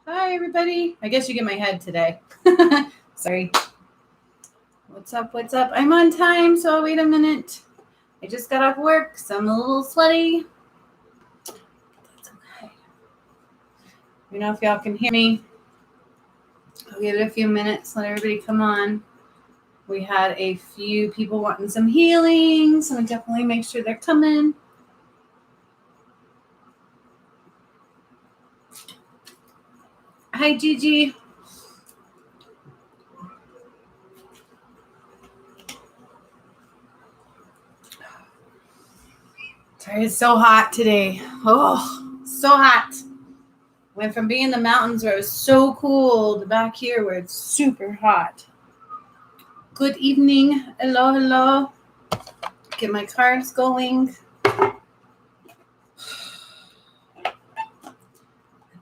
Hi, everybody. I guess you get my head today. Sorry. What's up? What's up? I'm on time, so I'll wait a minute. I just got off work, so I'm a little sweaty. That's okay. You know, if y'all can hear me, I'll give it a few minutes, let everybody come on. We had a few people wanting some healing, so I definitely make sure they're coming. Hi, Gigi. Sorry, it's so hot today. Oh, so hot. Went from being in the mountains where it was so cool to back here where it's super hot. Good evening. Hello, hello. Get my cards going.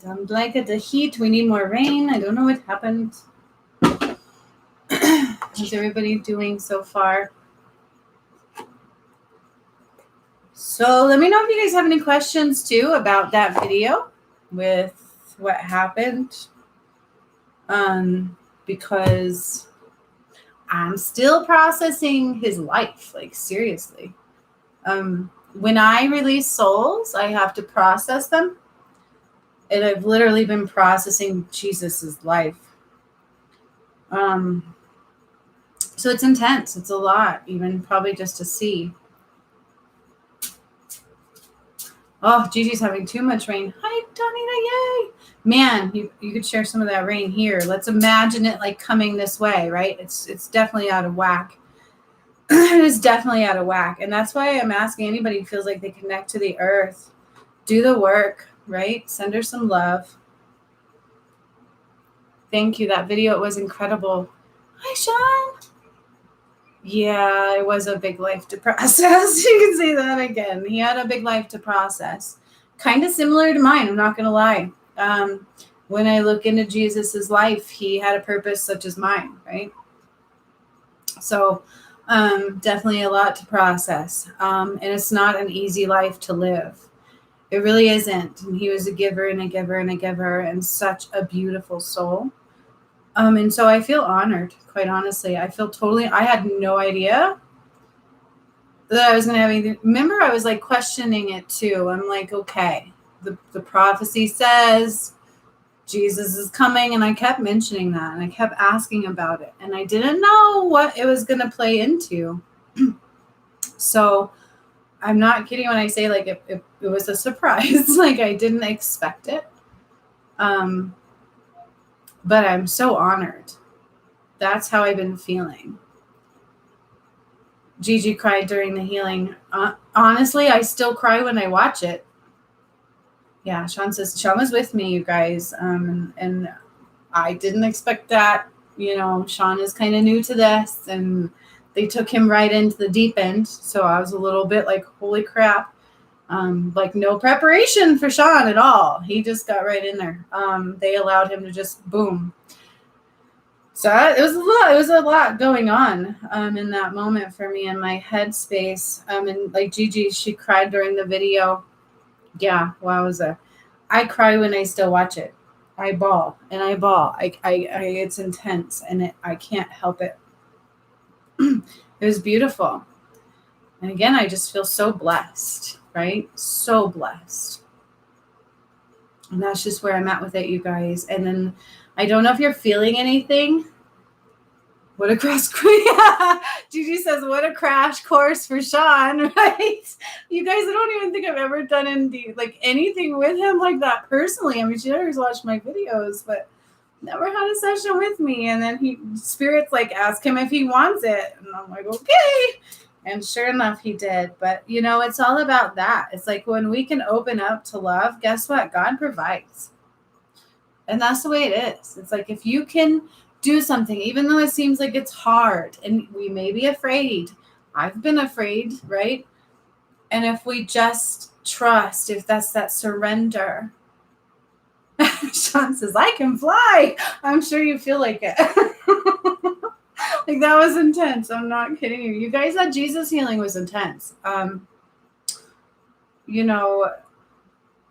I don't like it, the heat. We need more rain. I don't know what happened. How's everybody doing so far? So let me know if you guys have any questions too about that video with what happened. Because I'm still processing his life, like seriously. When I release souls, I have to process them. And I've literally been processing Jesus's life. So it's intense. It's a lot, even probably just to see. Oh, Gigi's having too much rain. Hi, Donita, yay! Man, you could share some of that rain here. Let's imagine it like coming this way, right? It's definitely out of whack. It is definitely out of whack. And that's why I'm asking anybody who feels like they connect to the earth, do the work, right? Send her some love. Thank you. That video, it was incredible. Hi, Sean. Yeah, it was a big life to process. You can say that again. He had a big life to process. Kind of similar to mine, I'm not going to lie. When I look into Jesus's life, he had a purpose such as mine, right? So definitely a lot to process. And it's not an easy life to live. It really isn't. And he was a giver and a giver and a giver and such a beautiful soul. And so I feel honored, quite honestly. I had no idea that I was going to have anything. Remember, I was like questioning it too. I'm like, okay, the prophecy says Jesus is coming. And I kept mentioning that and I kept asking about it. And I didn't know what it was going to play into. So I'm not kidding when I say like it was a surprise. Like I didn't expect it. But I'm so honored. That's how I've been feeling. Gigi cried during the healing. Honestly, I still cry when I watch it. Yeah, Sean says, Sean was with me, you guys. And I didn't expect that. You know, Sean is kind of new to this. And they took him right into the deep end. So I was a little bit like, holy crap. Like no preparation for Sean at all. He just got right in there. They allowed him to just boom. So it was a lot going on in that moment for me in my headspace. And like Gigi, she cried during the video. Yeah, wowza. I cry when I still watch it. I bawl and I bawl. I it's intense and I can't help it. It was beautiful. And again, I just feel so blessed, right? So blessed. And that's just where I'm at with it, you guys. And then I don't know if you're feeling anything. What a crash course. Gigi says, what a crash course for Sean, right? You guys, I don't even think I've ever done anything with him like that personally. I mean, she always watched my videos, but never had a session with me. And then spirits like ask him if he wants it. And I'm like, okay. And sure enough, he did. But, you know, it's all about that. It's like when we can open up to love, guess what? God provides. And that's the way it is. It's like if you can do something, even though it seems like it's hard and we may be afraid. I've been afraid, right? And if we just trust, if that's that surrender. Sean says, I can fly. I'm sure you feel like it. Like that was intense. I'm not kidding you. You guys, that Jesus healing was intense. You know,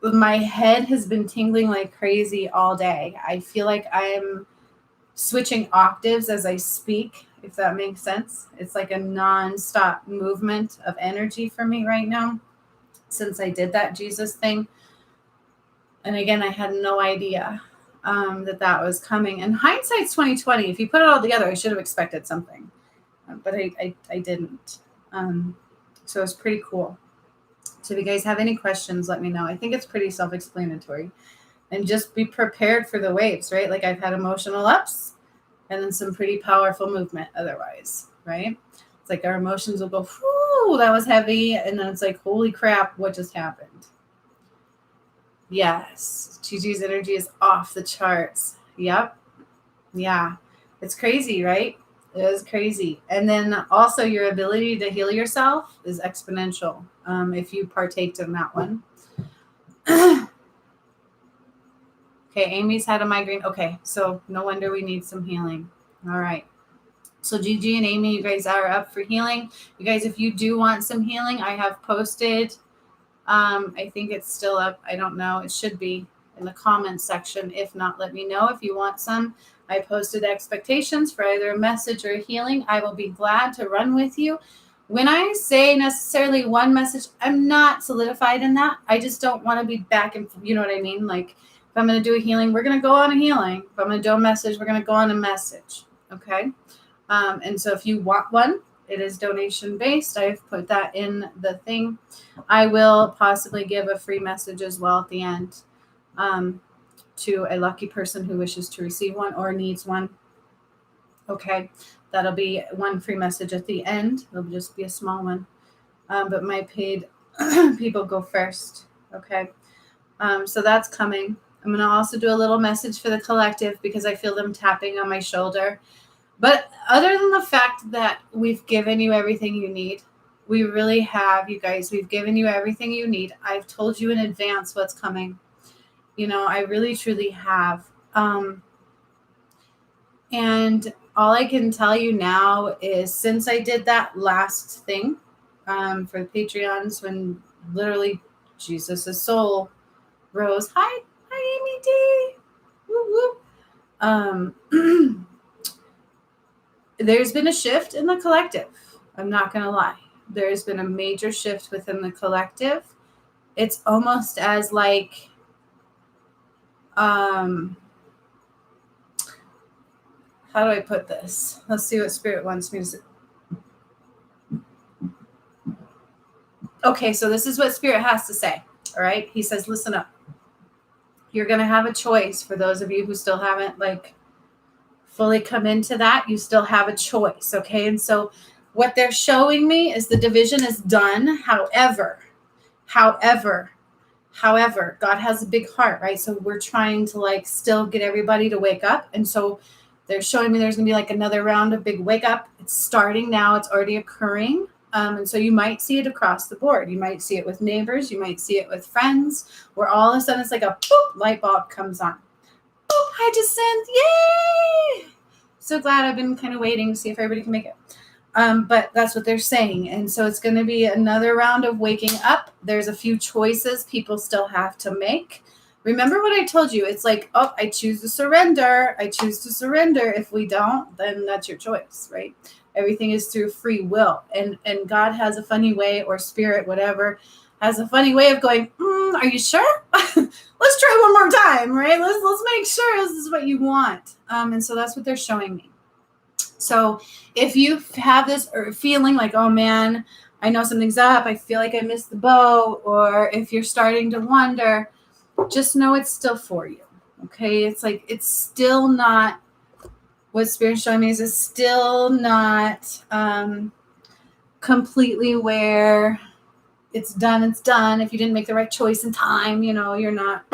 my head has been tingling like crazy all day. I feel like I'm switching octaves as I speak, if that makes sense. It's like a non-stop movement of energy for me right now since I did that Jesus thing. And again, I had no idea that was coming. And hindsight's 2020. If you put it all together, I should have expected something, but I didn't. So it's pretty cool. So if you guys have any questions, let me know. I think it's pretty self-explanatory. And just be prepared for the waves, right? Like I've had emotional ups and then some pretty powerful movement otherwise, right? It's like our emotions will go, whoo, that was heavy. And then it's like, holy crap, what just happened? Yes, Gigi's energy is off the charts. Yep. Yeah. It's crazy, right? It is crazy. And then also your ability to heal yourself is exponential if you partaked in that one. Okay, Amy's had a migraine. Okay, so no wonder we need some healing. All right. So Gigi and Amy, you guys are up for healing. You guys, if you do want some healing, I have posted. I think it's still up. I don't know. It should be in the comments section. If not, let me know if you want some. I posted expectations for either a message or a healing. I will be glad to run with you. When I say necessarily one message, I'm not solidified in that. I just don't want to be back and, you know what I mean? Like if I'm going to do a healing, we're going to go on a healing. If I'm going to do a message, we're going to go on a message. Okay. And so if you want one, it is donation based. I've put that in the thing. I will possibly give a free message as well at the end to a lucky person who wishes to receive one or needs one. Okay. That'll be one free message at the end. It'll just be a small one. But my paid people go first. Okay. So that's coming. I'm going to also do a little message for the collective because I feel them tapping on my shoulder. But other than the fact that we've given you everything you need, we really have, you guys, we've given you everything you need. I've told you in advance what's coming. You know, I really, truly have. And all I can tell you now is since I did that last thing for the Patreons, when literally Jesus' soul rose. Hi, Amy D. Woo woo. There's been a shift in the collective. I'm not going to lie. There's been a major shift within the collective. It's almost as like, how do I put this? Let's see what Spirit wants me to say. Okay, so this is what Spirit has to say. All right. He says, listen up. You're going to have a choice for those of you who still haven't fully come into that. You still have a choice. Okay. And so what they're showing me is the division is done. However, God has a big heart, right? So we're trying to still get everybody to wake up. And so they're showing me there's going to be another round of big wake up. It's starting now. It's already occurring. And so you might see it across the board. You might see it with neighbors. You might see it with friends, where all of a sudden it's like a boop, light bulb comes on. Boop, hi, Jacinth. Yay! So glad. I've been kind of waiting to see if everybody can make it. But that's what they're saying. And so it's going to be another round of waking up. There's a few choices people still have to make. Remember what I told you. It's like, oh, I choose to surrender. I choose to surrender. If we don't, then that's your choice, right? Everything is through free will. And God has a funny way, or Spirit, whatever, has a funny way of going, are you sure? Let's try one more time, right? Let's make sure this is what you want. And so that's what they're showing me. So if you have this feeling like, oh man, I know something's up, I feel like I missed the boat, or if you're starting to wonder, just know it's still for you. Okay. It's like, it's still not, what Spirit's showing me is it's still not completely where it's done. It's done. If you didn't make the right choice in time, you're not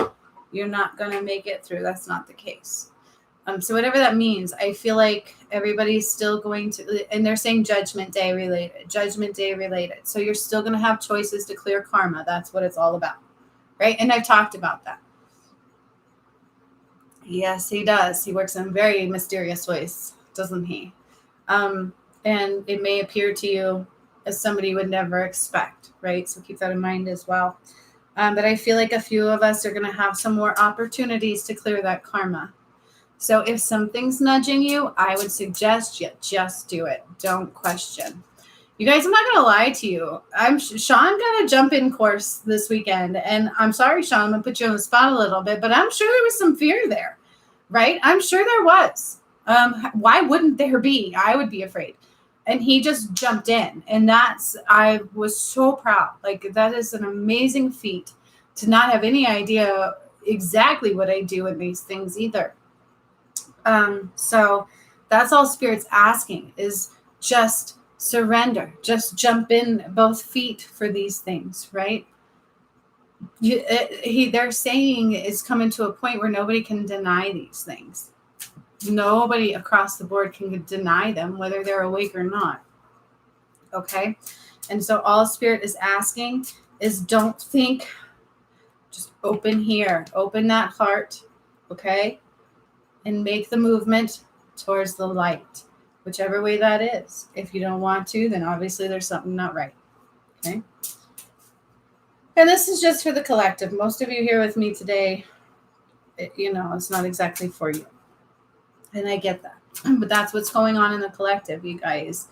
going to make it through. That's not the case. So whatever that means, I feel like everybody's still going to, and they're saying judgment day related. So you're still going to have choices to clear karma. That's what it's all about. Right. And I've talked about that. Yes, he does. He works in very mysterious ways, doesn't he? And it may appear to you as somebody you would never expect. Right. So keep that in mind as well. But I feel like a few of us are going to have some more opportunities to clear that karma. So if something's nudging you, I would suggest you just do it. Don't question. You guys, I'm not going to lie to you. Sean got a jump in course this weekend. And I'm sorry, Sean, I'm going to put you on the spot a little bit, but I'm sure there was some fear there, right? I'm sure there was. Why wouldn't there be? I would be afraid. And he just jumped in. And I was so proud. Like, that is an amazing feat to not have any idea exactly what I do in these things either. So that's all Spirit's asking is just surrender, just jump in both feet for these things, right? They're saying it's coming to a point where nobody can deny these things. Nobody across the board can deny them, whether they're awake or not. Okay? And so all Spirit is asking is don't think, just open here, open that heart, okay? And make the movement towards the light, whichever way that is. If you don't want to, then obviously there's something not right, okay? And this is just for the collective. Most of you here with me today, it's not exactly for you. And I get that. But that's what's going on in the collective, you guys.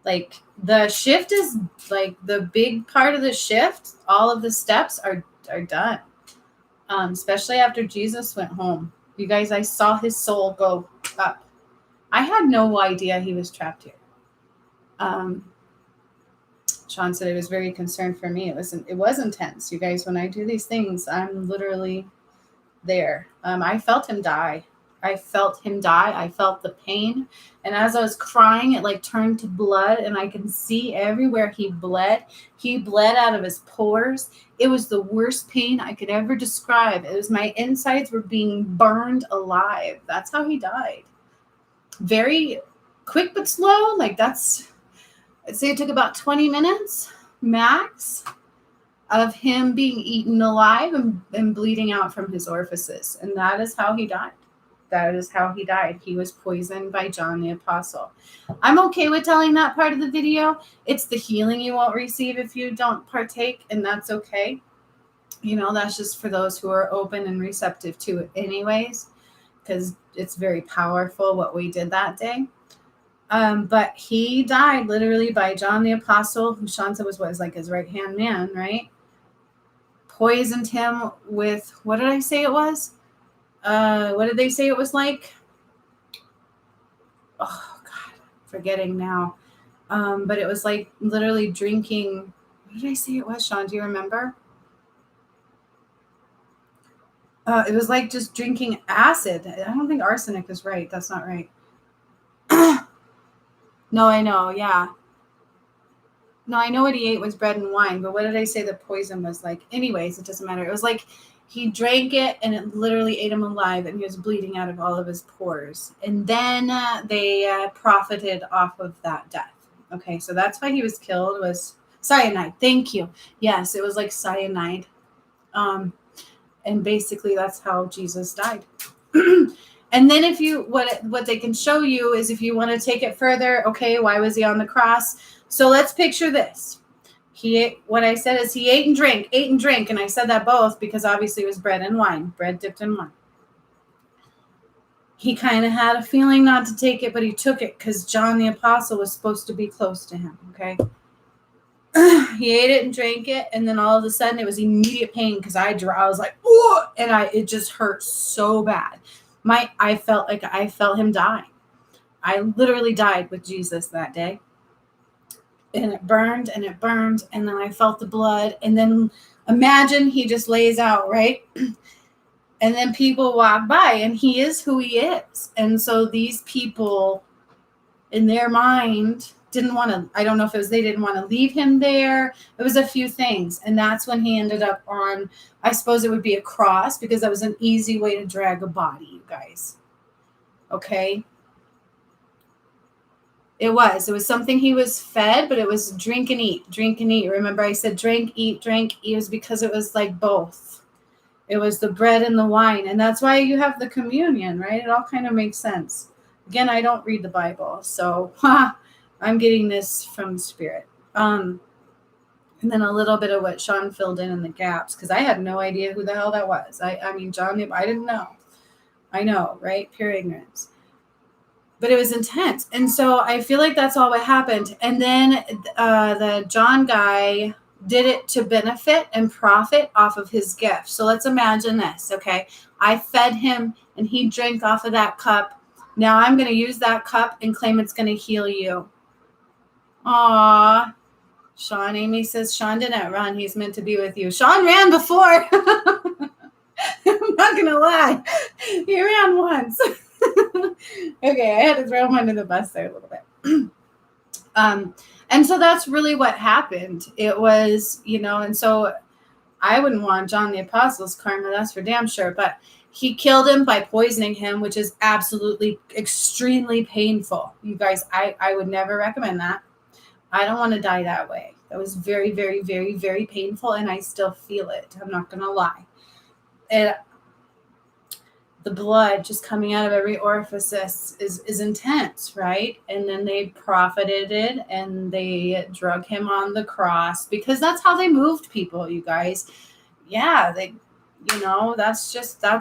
Like, the shift is, like, the big part of the shift, all of the steps are done. Especially after Jesus went home. You guys, I saw his soul go up. I had no idea he was trapped here. Sean said it was very concerned for me. It was intense. You guys, when I do these things, I'm literally there. I felt him die. I felt the pain. And as I was crying, it like turned to blood, and I can see everywhere he bled. He bled out of his pores. It was the worst pain I could ever describe. It was my insides were being burned alive. That's how he died. Very quick but slow. Like, I'd say it took about 20 minutes max of him being eaten alive and bleeding out from his orifices. And that is how he died. That is how he died. He was poisoned by John the Apostle. I'm okay with telling that part of the video. It's the healing you won't receive if you don't partake, and that's okay. That's just for those who are open and receptive to it anyways, because it's very powerful what we did that day. But he died literally by John the Apostle, who Sean said was like his right-hand man, right? Poisoned him with, what did I say it was? What did they say it was like? Oh, God, forgetting now. But it was like literally drinking. What did I say it was, Sean? Do you remember? It was like just drinking acid. I don't think arsenic is right. That's not right. No, I know. Yeah. No, I know what he ate was bread and wine, but what did I say the poison was like? Anyways, it doesn't matter. It was like he drank it and it literally ate him alive, and he was bleeding out of all of his pores. And then they profited off of that death. Okay, so that's why he was killed, was cyanide. Thank you. Yes, it was like cyanide. And basically that's how Jesus died. And then if you, what they can show you is if you want to take it further, okay, why was he on the cross? So let's picture this. What I said is he ate and drank, and I said that both because obviously it was bread and wine, bread dipped in wine. He kind of had a feeling not to take it, but he took it because John the Apostle was supposed to be close to him, okay? He ate it and drank it, and then all of a sudden it was immediate pain because I was like, oh, and it just hurt so bad. I felt him die. I literally died with Jesus that day. And it burned, and then I felt the blood. And then imagine he just lays out, right? And then people walk by, and he is who he is. And so these people, in their mind, didn't want to, I don't know if it was they didn't want to leave him there. It was a few things. And that's when he ended up on, I suppose it would be a cross, because that was an easy way to drag a body, you guys. Okay? It was something he was fed, but it was drink and eat. Remember I said drink, eat. It was because it was like both. It was the bread and the wine. And that's why you have the communion, right? It all kind of makes sense. Again, I don't read the Bible, so I'm getting this from Spirit. And then a little bit of what Sean filled in the gaps, because I had no idea who the hell that was. I mean, John, I didn't know. I know, right? Pure ignorance. But it was intense. And so I feel like that's all what happened. And then the John guy did it to benefit and profit off of his gift. So let's imagine this, okay? I fed him and he drank off of that cup. Now I'm going to use that cup and claim it's going to heal you. Aw. Sean, Amy says Sean didn't run. He's meant to be with you. Sean ran before. I'm not going to lie. He ran once. Okay, I had to throw him under the bus there a little bit. And so that's really what happened. It was, and so I wouldn't want John the Apostle's karma, that's for damn sure. But he killed him by poisoning him, which is absolutely extremely painful. You guys, I would never recommend that. I don't want to die that way. That was very, very, very, very painful, and I still feel it. I'm not going to lie. The blood just coming out of every orifice is intense, right? And then they profited it and they drug him on the cross because that's how they moved people, you guys. Yeah, that's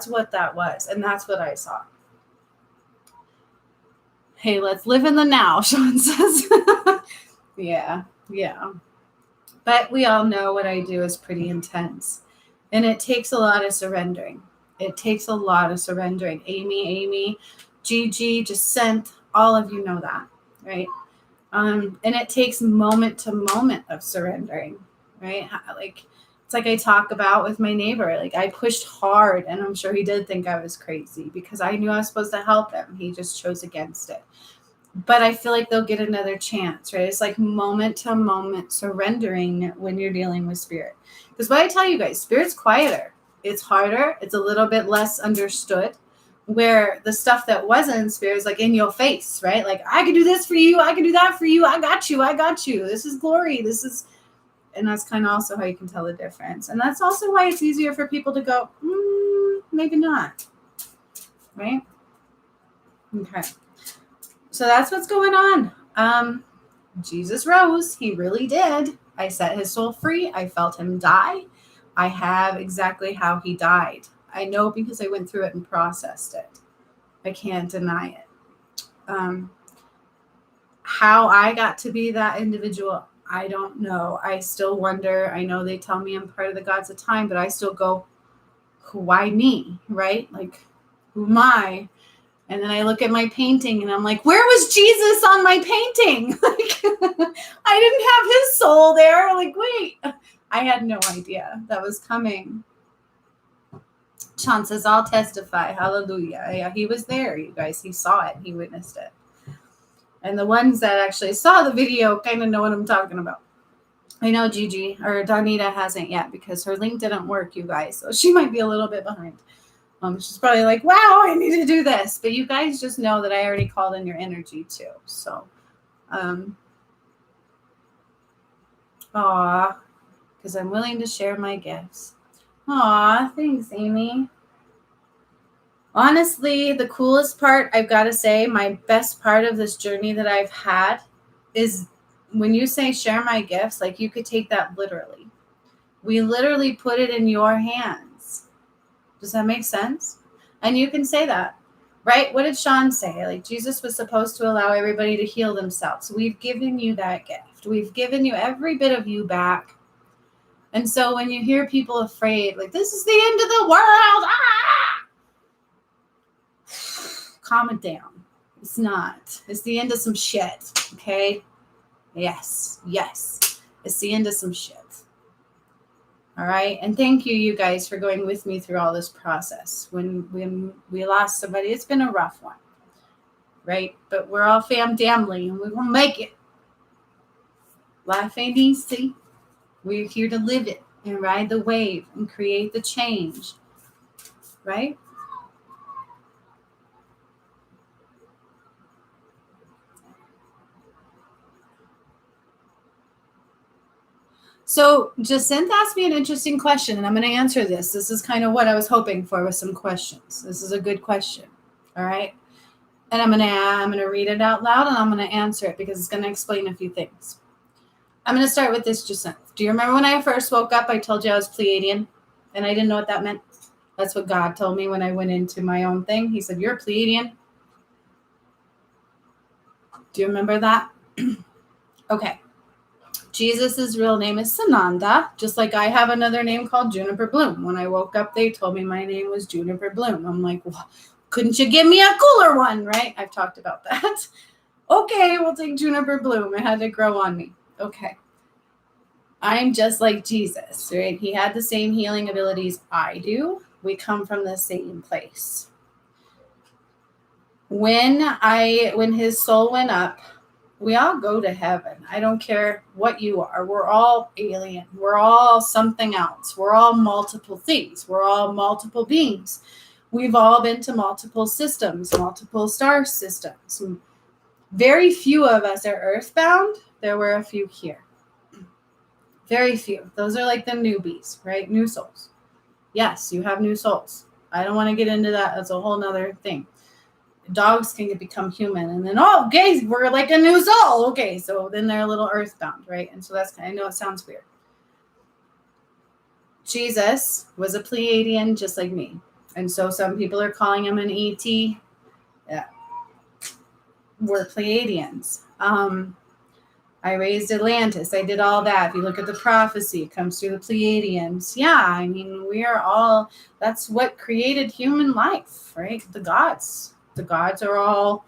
what that was. And that's what I saw. Hey, let's live in the now, Sean says. Yeah. But we all know what I do is pretty intense. And it takes a lot of surrendering. It takes a lot of surrendering. Amy, Gigi, Jacinth, all of you know that, right? And it takes moment to moment of surrendering, right? It's like I talk about with my neighbor. Like I pushed hard, and I'm sure he did think I was crazy because I knew I was supposed to help him. He just chose against it. But I feel like they'll get another chance, right? It's like moment to moment surrendering when you're dealing with spirit. Because what I tell you guys, spirit's quieter. It's harder. It's a little bit less understood, where the stuff that wasn't in spirit is like in your face, right? Like, I can do this for you. I can do that for you. I got you. This is glory. And that's kind of also how you can tell the difference. And that's also why it's easier for people to go, maybe not, right? Okay. So that's what's going on. Jesus rose. He really did. I set his soul free. I felt him die. I have exactly how he died. I know because I went through it and processed it. I can't deny it. How I got to be that individual, I don't know. I still wonder. I know they tell me I'm part of the gods of time, but I still go, why me, right? Like, who am I? And then I look at my painting and I'm like, where was Jesus on my painting? Like, I didn't have his soul there. Like, wait. I had no idea that was coming. Sean says, I'll testify. Hallelujah. Yeah, he was there, you guys. He saw it. He witnessed it. And the ones that actually saw the video kind of know what I'm talking about. I know Gigi or Donita hasn't yet because her link didn't work, you guys. So she might be a little bit behind. She's probably like, wow, I need to do this. But you guys just know that I already called in your energy too. So, because I'm willing to share my gifts. Aw, thanks, Amy. Honestly, the coolest part, I've got to say, my best part of this journey that I've had is when you say share my gifts, like you could take that literally. We literally put it in your hands. Does that make sense? And you can say that, right? What did Sean say? Like Jesus was supposed to allow everybody to heal themselves. We've given you that gift. We've given you every bit of you back. And so when you hear people afraid, like, this is the end of the world, calm it down. It's not. It's the end of some shit, okay? Yes. It's the end of some shit. All right? And thank you guys, for going with me through all this process. When we lost somebody, it's been a rough one, right? But we're all family, and we're going to make it. Life ain't easy. We're here to live it and ride the wave and create the change, right? So Jacinth asked me an interesting question, and I'm going to answer this. This is kind of what I was hoping for with some questions. This is a good question, all right? And I'm going to read it out loud, and I'm going to answer it because it's going to explain a few things. I'm going to start with this, Jacinth. Do you remember when I first woke up, I told you I was Pleiadian and I didn't know what that meant? That's what God told me when I went into my own thing. He said, you're a Pleiadian. Do you remember that? Okay. Jesus' real name is Sananda, just like I have another name called Juniper Bloom. When I woke up, they told me my name was Juniper Bloom. I'm like, well, couldn't you give me a cooler one, right? I've talked about that. Okay, we'll take Juniper Bloom. It had to grow on me. Okay. I'm just like Jesus, right? He had the same healing abilities I do. We come from the same place. When his soul went up, we all go to heaven. I don't care what you are. We're all alien. We're all something else. We're all multiple things. We're all multiple beings. We've all been to multiple systems, multiple star systems. Very few of us are earthbound. There were a few here. Very few. Those are like the newbies, right? New souls. Yes, you have new souls. I don't want to get into that. That's a whole nother thing. Dogs can become human and then, oh, okay, we're like a new soul. Okay, so then they're a little earthbound, right? And so that's, I know it sounds weird. Jesus was a Pleiadian just like me. And so some people are calling him an ET. Yeah. We're Pleiadians. I raised Atlantis. I did all that. If you look at the prophecy, it comes through the Pleiadians. Yeah, I mean, we are all, that's what created human life, right? The gods. The gods are all,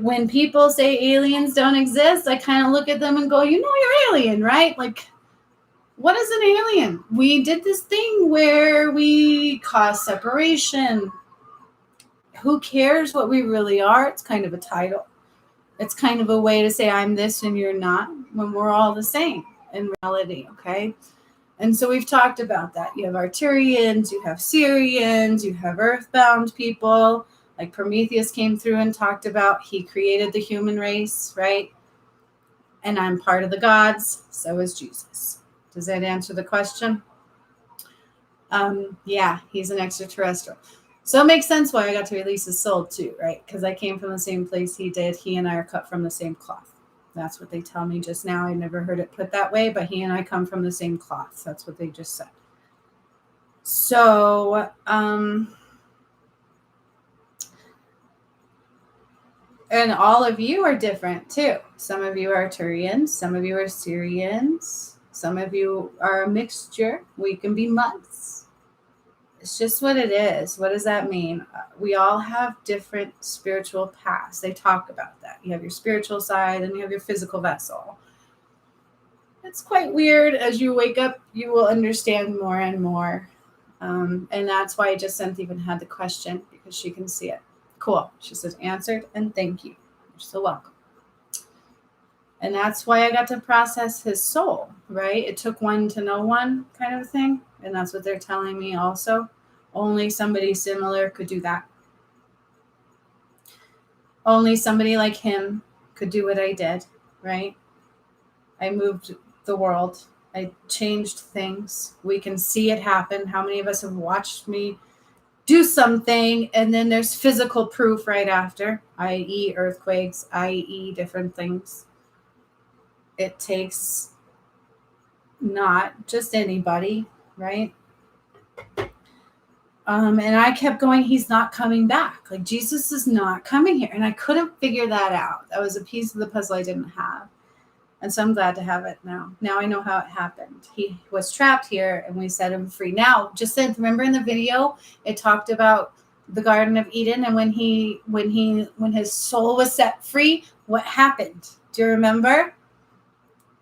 when people say aliens don't exist, I kind of look at them and go, you know, you're alien, right? Like, what is an alien? We did this thing where we cause separation. Who cares what we really are? It's kind of a title. It's kind of a way to say I'm this and you're not, when we're all the same in reality, okay? And so we've talked about that. You have Arturians, you have Syrians, you have earthbound people. Like Prometheus came through and talked about he created the human race, right? And I'm part of the gods, so is Jesus. Does that answer the question? Yeah, he's an extraterrestrial. So it makes sense why I got to release his soul too, right? Because I came from the same place he did. He and I are cut from the same cloth. That's what they tell me just now. I never heard it put that way, but he and I come from the same cloth. That's what they just said. So, and all of you are different too. Some of you are Turians, some of you are Syrians, some of you are a mixture. We can be months. It's just what it is. What does that mean? We all have different spiritual paths. They talk about that. You have your spiritual side and you have your physical vessel. It's quite weird. As you wake up, you will understand more and more. And that's why Jacinth even had the question, because she can see it. Cool. She says, answered and thank you. You're so welcome. And that's why I got to process his soul, right? It took one to know one kind of a thing. And that's what they're telling me also. Only somebody similar could do that. Only somebody like him could do what I did, right? I moved the world. I changed things. We can see it happen. How many of us have watched me do something and then there's physical proof right after, i.e. earthquakes, i.e. different things. It takes not just anybody, right? And I kept going, he's not coming back. Like, Jesus is not coming here. And I couldn't figure that out. That was a piece of the puzzle I didn't have. And so I'm glad to have it now. Now I know how it happened. He was trapped here and we set him free. Now, just remember in the video, it talked about the Garden of Eden and when his soul was set free, what happened? Do you remember?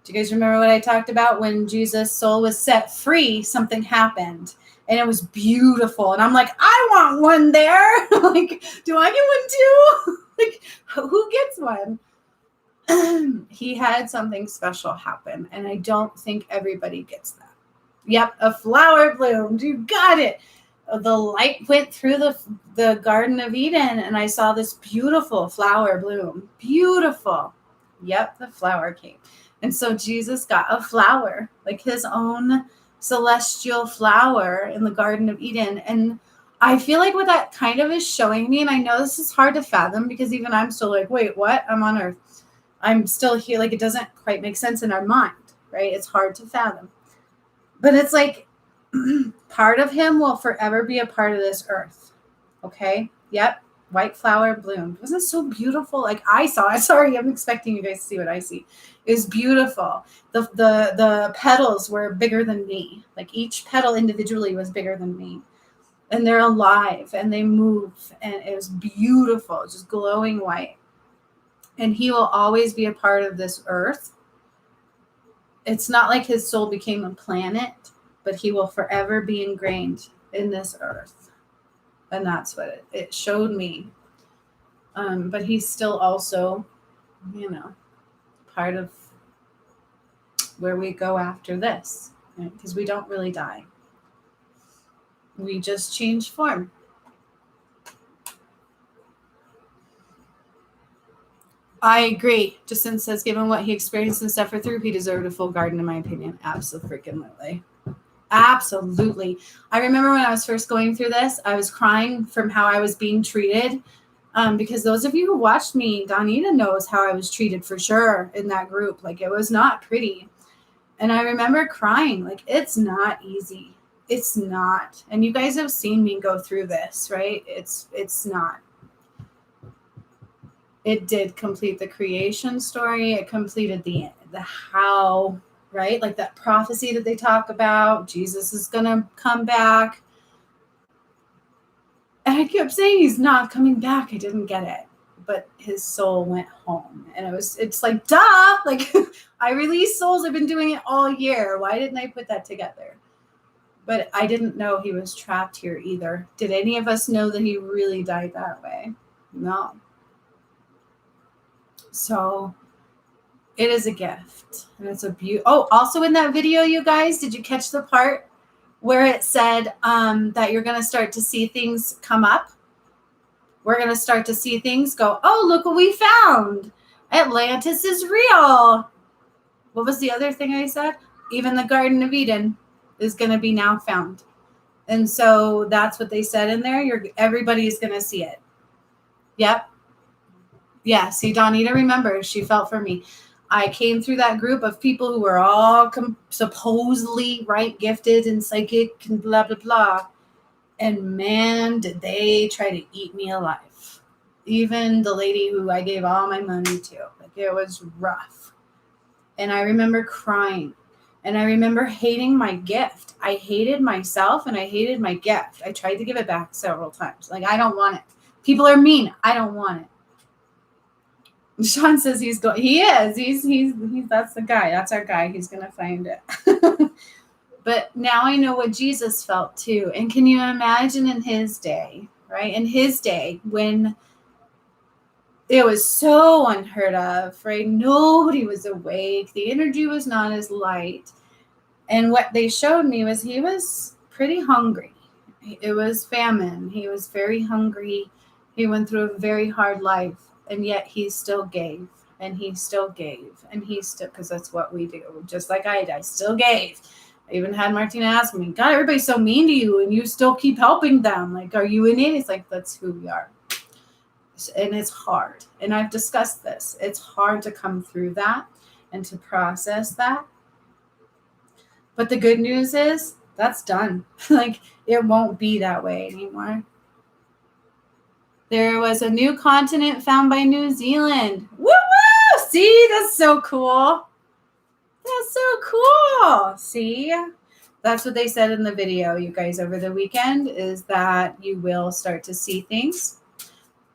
Do you guys remember what I talked about? When Jesus' soul was set free, something happened. And it was beautiful. And I'm like, I want one there. Like, do I get one too? Like, who gets one? He had something special happen. And I don't think everybody gets that. Yep, a flower bloomed. You got it. The light went through the Garden of Eden. And I saw this beautiful flower bloom. Beautiful. Yep, the flower came. And so Jesus got a flower, like his own celestial flower in the Garden of Eden. And I feel like what that kind of is showing me, and I know this is hard to fathom because even I'm still like, wait, what? I'm on Earth. I'm still here. Like, it doesn't quite make sense in our mind, right? It's hard to fathom. But it's like part of him will forever be a part of this earth. Okay? Yep. White flower bloomed. Wasn't it so beautiful? Like, I saw it. Sorry, I'm expecting you guys to see what I see. It was beautiful. The petals were bigger than me. Like, each petal individually was bigger than me. And they're alive and they move. And it was beautiful, just glowing white. And he will always be a part of this earth. It's not like his soul became a planet, but he will forever be ingrained in this earth. And that's what it showed me. But he's still also, part of where we go after this, right? Because we don't really die. We just change form. I agree. Jacinth says, given what he experienced and suffered through, he deserved a full garden, in my opinion. Absolutely. Absolutely. I remember when I was first going through this, I was crying from how I was being treated. Because those of you who watched me, Donita knows how I was treated for sure in that group. Like, it was not pretty. And I remember crying, like, it's not easy. It's not. And you guys have seen me go through this, right? It's not. It did complete the creation story. It completed the how, right? Like that prophecy that they talk about. Jesus is going to come back. And I kept saying he's not coming back. I didn't get it. But his soul went home. And it's like, duh. Like, I release souls. I've been doing it all year. Why didn't I put that together? But I didn't know he was trapped here either. Did any of us know that he really died that way? No. So it is a gift. And it's a beauty. Oh, also in that video, you guys, did you catch the part where it said that you're going to start to see things come up? We're going to start to see things go, oh, look what we found. Atlantis is real. What was the other thing I said? Even the Garden of Eden is going to be now found. And so that's what they said in there. Everybody's going to see it. Yep. Yeah. See, Donita remembers. She felt for me. I came through that group of people who were all supposedly right gifted and psychic and blah, blah, blah. And man, did they try to eat me alive. Even the lady who I gave all my money to. Like, it was rough. And I remember crying. And I remember hating my gift. I hated myself and I hated my gift. I tried to give it back several times. Like, I don't want it. People are mean. I don't want it. Sean says he's going. He is. He's. That's the guy. That's our guy. He's gonna find it. But now I know what Jesus felt too. And can you imagine in his day, right? In his day, when it was so unheard of, right? Nobody was awake. The energy was not as light. And what they showed me was he was pretty hungry. It was famine. He was very hungry. He went through a very hard life. And yet he still gave. And he still gave. And he still, because that's what we do. Just like I still gave. I even had Martina ask me, God, everybody's so mean to you and you still keep helping them. Like, are you in it? It's like, that's who we are. And it's hard. And I've discussed this. It's hard to come through that and to process that. But the good news is that's done. Like, it won't be that way anymore. There was a new continent found by New Zealand. Woo-woo! See, that's so cool. That's so cool. See, that's what they said in the video, you guys, over the weekend, is that you will start to see things.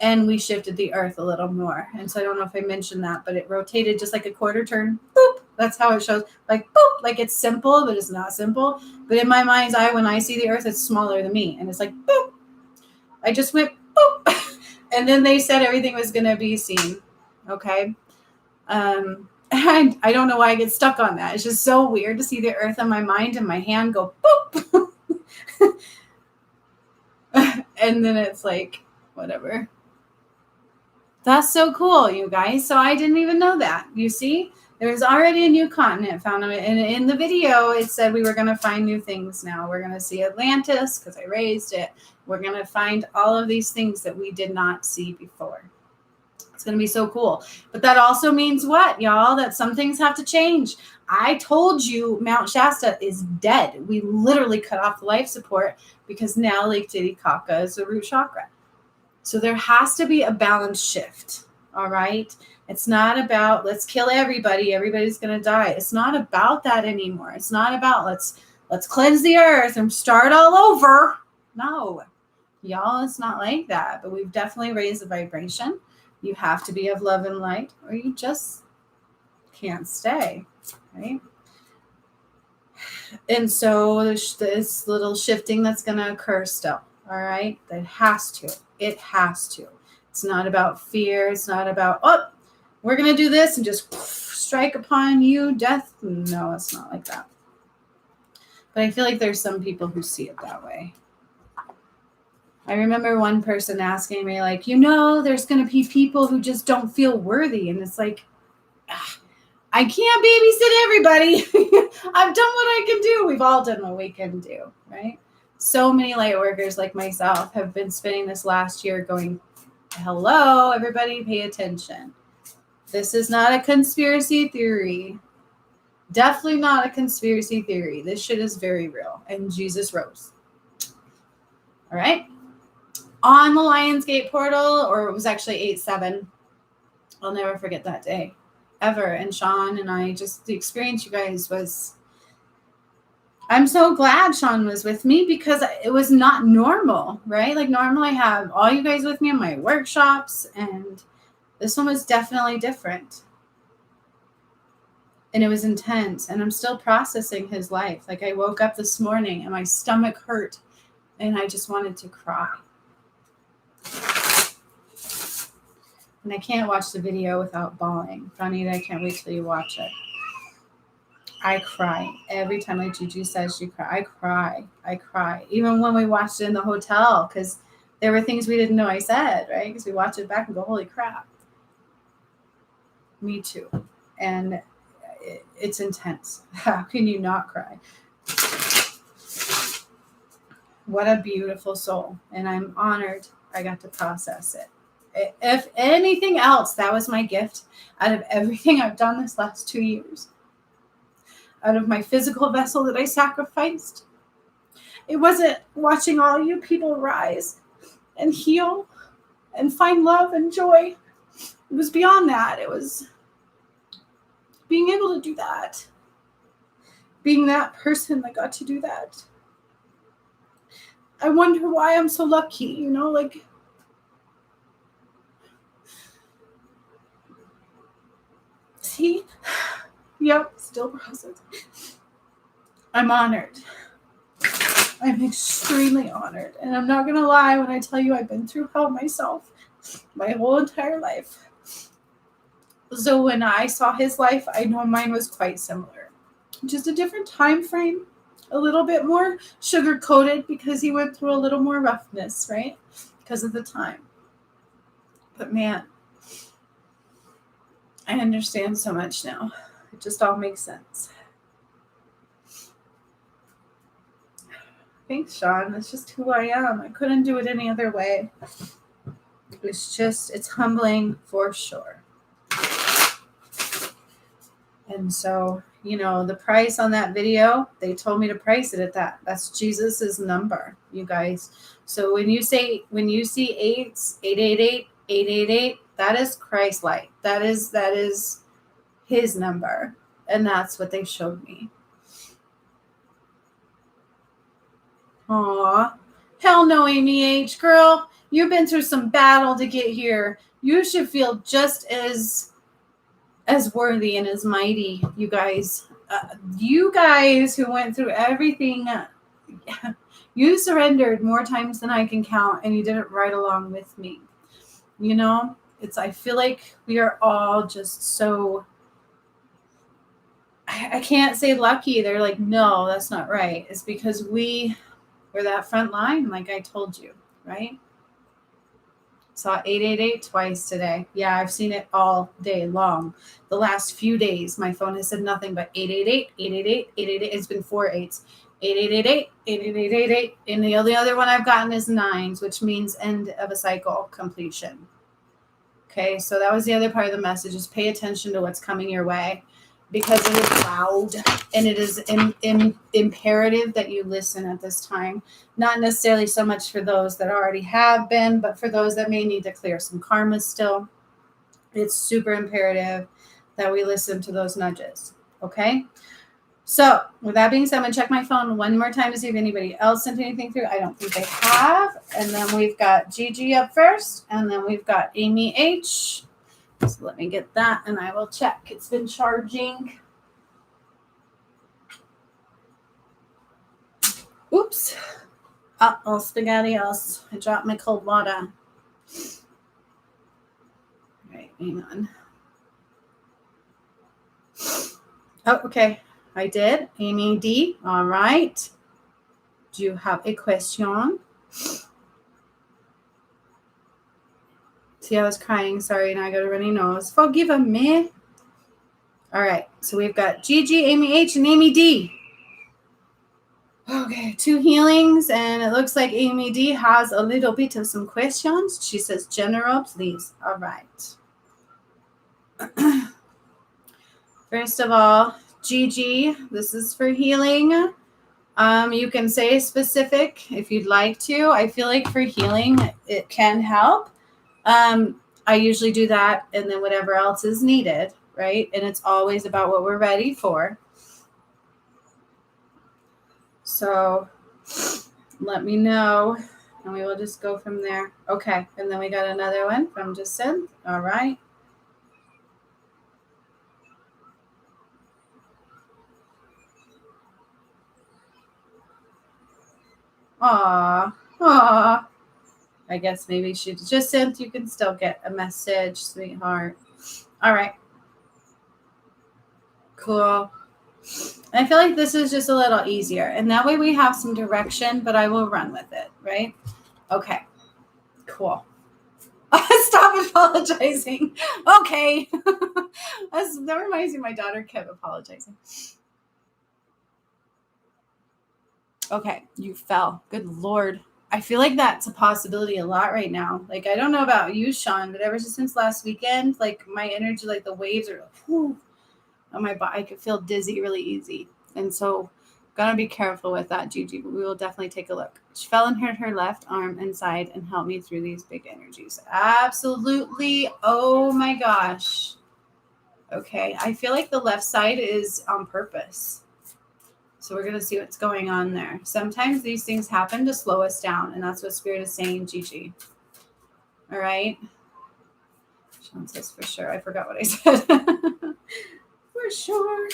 And we shifted the earth a little more. And so I don't know if I mentioned that, but it rotated just like a quarter turn. Boop. That's how it shows. Like, boop. Like, it's simple, but it's not simple. But in my mind's eye, when I see the earth, it's smaller than me. And it's like, boop. I just went, boop. And then they said everything was going to be seen. Okay. And I don't know why I get stuck on that. It's just so weird to see the earth in my mind and my hand go boop. And then it's like, whatever. That's so cool, you guys. So I didn't even know that. You see, there's already a new continent found. And in the video, it said we were going to find new things now. We're going to see Atlantis because I raised it. We're going to find all of these things that we did not see before. It's going to be so cool. But that also means what, y'all? That some things have to change. I told you Mount Shasta is dead. We literally cut off the life support because now Lake Titicaca is the root chakra. So there has to be a balance shift. All right. It's not about let's kill everybody. Everybody's going to die. It's not about that anymore. It's not about let's cleanse the earth and start all over. No, y'all, it's not like that. But we've definitely raised the vibration. You have to be of love and light, or you just can't stay, right? And so there's this little shifting that's going to occur still, all right? That has to. It has to. It's not about fear. It's not about, oh, we're going to do this and just strike upon you, death. No, it's not like that. But I feel like there's some people who see it that way. I remember one person asking me, like, there's going to be people who just don't feel worthy. And it's like, I can't babysit everybody. I've done what I can do. We've all done what we can do, right? So many light workers like myself have been spending this last year going, hello, everybody, pay attention. This is not a conspiracy theory. Definitely not a conspiracy theory. This shit is very real. And Jesus rose. All right. On the Lionsgate portal, or it was actually 8/7. I'll never forget that day. Ever. And Sean and I, just the experience, you guys, was, I'm so glad Sean was with me because it was not normal, right? Like normally I have all you guys with me in my workshops, and this one was definitely different. And it was intense, and I'm still processing his life. Like I woke up this morning and my stomach hurt and I just wanted to cry. And I can't watch the video without bawling. Juanita, I can't wait till you watch it. I cry. Every time like Juju says she cry. I cry. Even when we watched it in the hotel, because there were things we didn't know I said, right? Because we watch it back and go, holy crap. Me too. And it's intense. How can you not cry? What a beautiful soul. And I'm honored I got to process it. If anything else, that was my gift out of everything I've done this last 2 years. Out of my physical vessel that I sacrificed. It wasn't watching all you people rise and heal and find love and joy. It was beyond that. It was being able to do that. Being that person that got to do that. I wonder why I'm so lucky, like... See? Yep, still processing. I'm honored. I'm extremely honored. And I'm not going to lie when I tell you I've been through hell myself my whole entire life. So when I saw his life, I know mine was quite similar. Just a different time frame. A little bit more sugar-coated because he went through a little more roughness, right? Because of the time. But man, I understand so much now. It just all makes sense. Thanks, Sean. That's just who I am. I couldn't do it any other way. It's humbling for sure. And so, the price on that video, they told me to price it at that. That's Jesus's number, you guys. So when you see 888, that is Christ light. That is his number. And that's what they showed me. Aw. Hell no, Amy H. Girl, you've been through some battle to get here. You should feel just as worthy and as mighty, you guys. You guys who went through everything, you surrendered more times than I can count, and you did it right along with me. I feel like we are all just so... I can't say lucky. They're like, no, that's not right. It's because we're that front line, like I told you, right? Saw 888 twice today. Yeah, I've seen it all day long. The last few days, my phone has said nothing but 888, 888, 888. It's been 4 8s. 8888, 8888. And the only other one I've gotten is 9s, which means end of a cycle completion. Okay, so that was the other part of the message, is pay attention to what's coming your way, because it is loud and it is imperative that you listen at this time. Not necessarily so much for those that already have been, but for those that may need to clear some karma still. It's super imperative that we listen to those nudges. Okay? So with that being said, I'm going to check my phone one more time to see if anybody else sent anything through. I don't think they have. And then we've got Gigi up first, and then we've got Amy H. So let me get that, and I will check. It's been charging. Oops. Oh, spaghetti else. I dropped my cold water. All right, hang on. Oh, okay. I did. Amy D. All right. Do you have a question? See, I was crying. Sorry, and I got a runny nose. Forgive me. All right. So we've got Gigi, Amy H, and Amy D. Okay, 2 healings, and it looks like Amy D has a little bit of some questions. She says, General, please. All right. First of all, Gigi, this is for healing. You can say specific if you'd like to. I feel like for healing, it can help. I usually do that, and then whatever else is needed, right? And it's always about what we're ready for. So let me know, and we will just go from there. Okay, and then we got another one from Jacinth. All right. Aw. I guess maybe she just sent. You can still get a message, sweetheart. All right. Cool. I feel like this is just a little easier. And that way we have some direction, but I will run with it, right? Okay. Cool. Stop apologizing. Okay. That reminds me, my daughter kept apologizing. Okay, you fell. Good Lord. I feel like that's a possibility a lot right now. Like, I don't know about you, Sean, but ever since last weekend, like my energy, like the waves are whew, on my body. I could feel dizzy really easy. And so gotta be careful with that, Gigi, but we will definitely take a look. She fell and hurt her left arm and side and helped me through these big energies. Absolutely. Oh my gosh. Okay. I feel like the left side is on purpose. So we're going to see what's going on there. Sometimes these things happen to slow us down, and that's what Spirit is saying, Gigi. All right? Sean says for sure. I forgot what I said. For sure.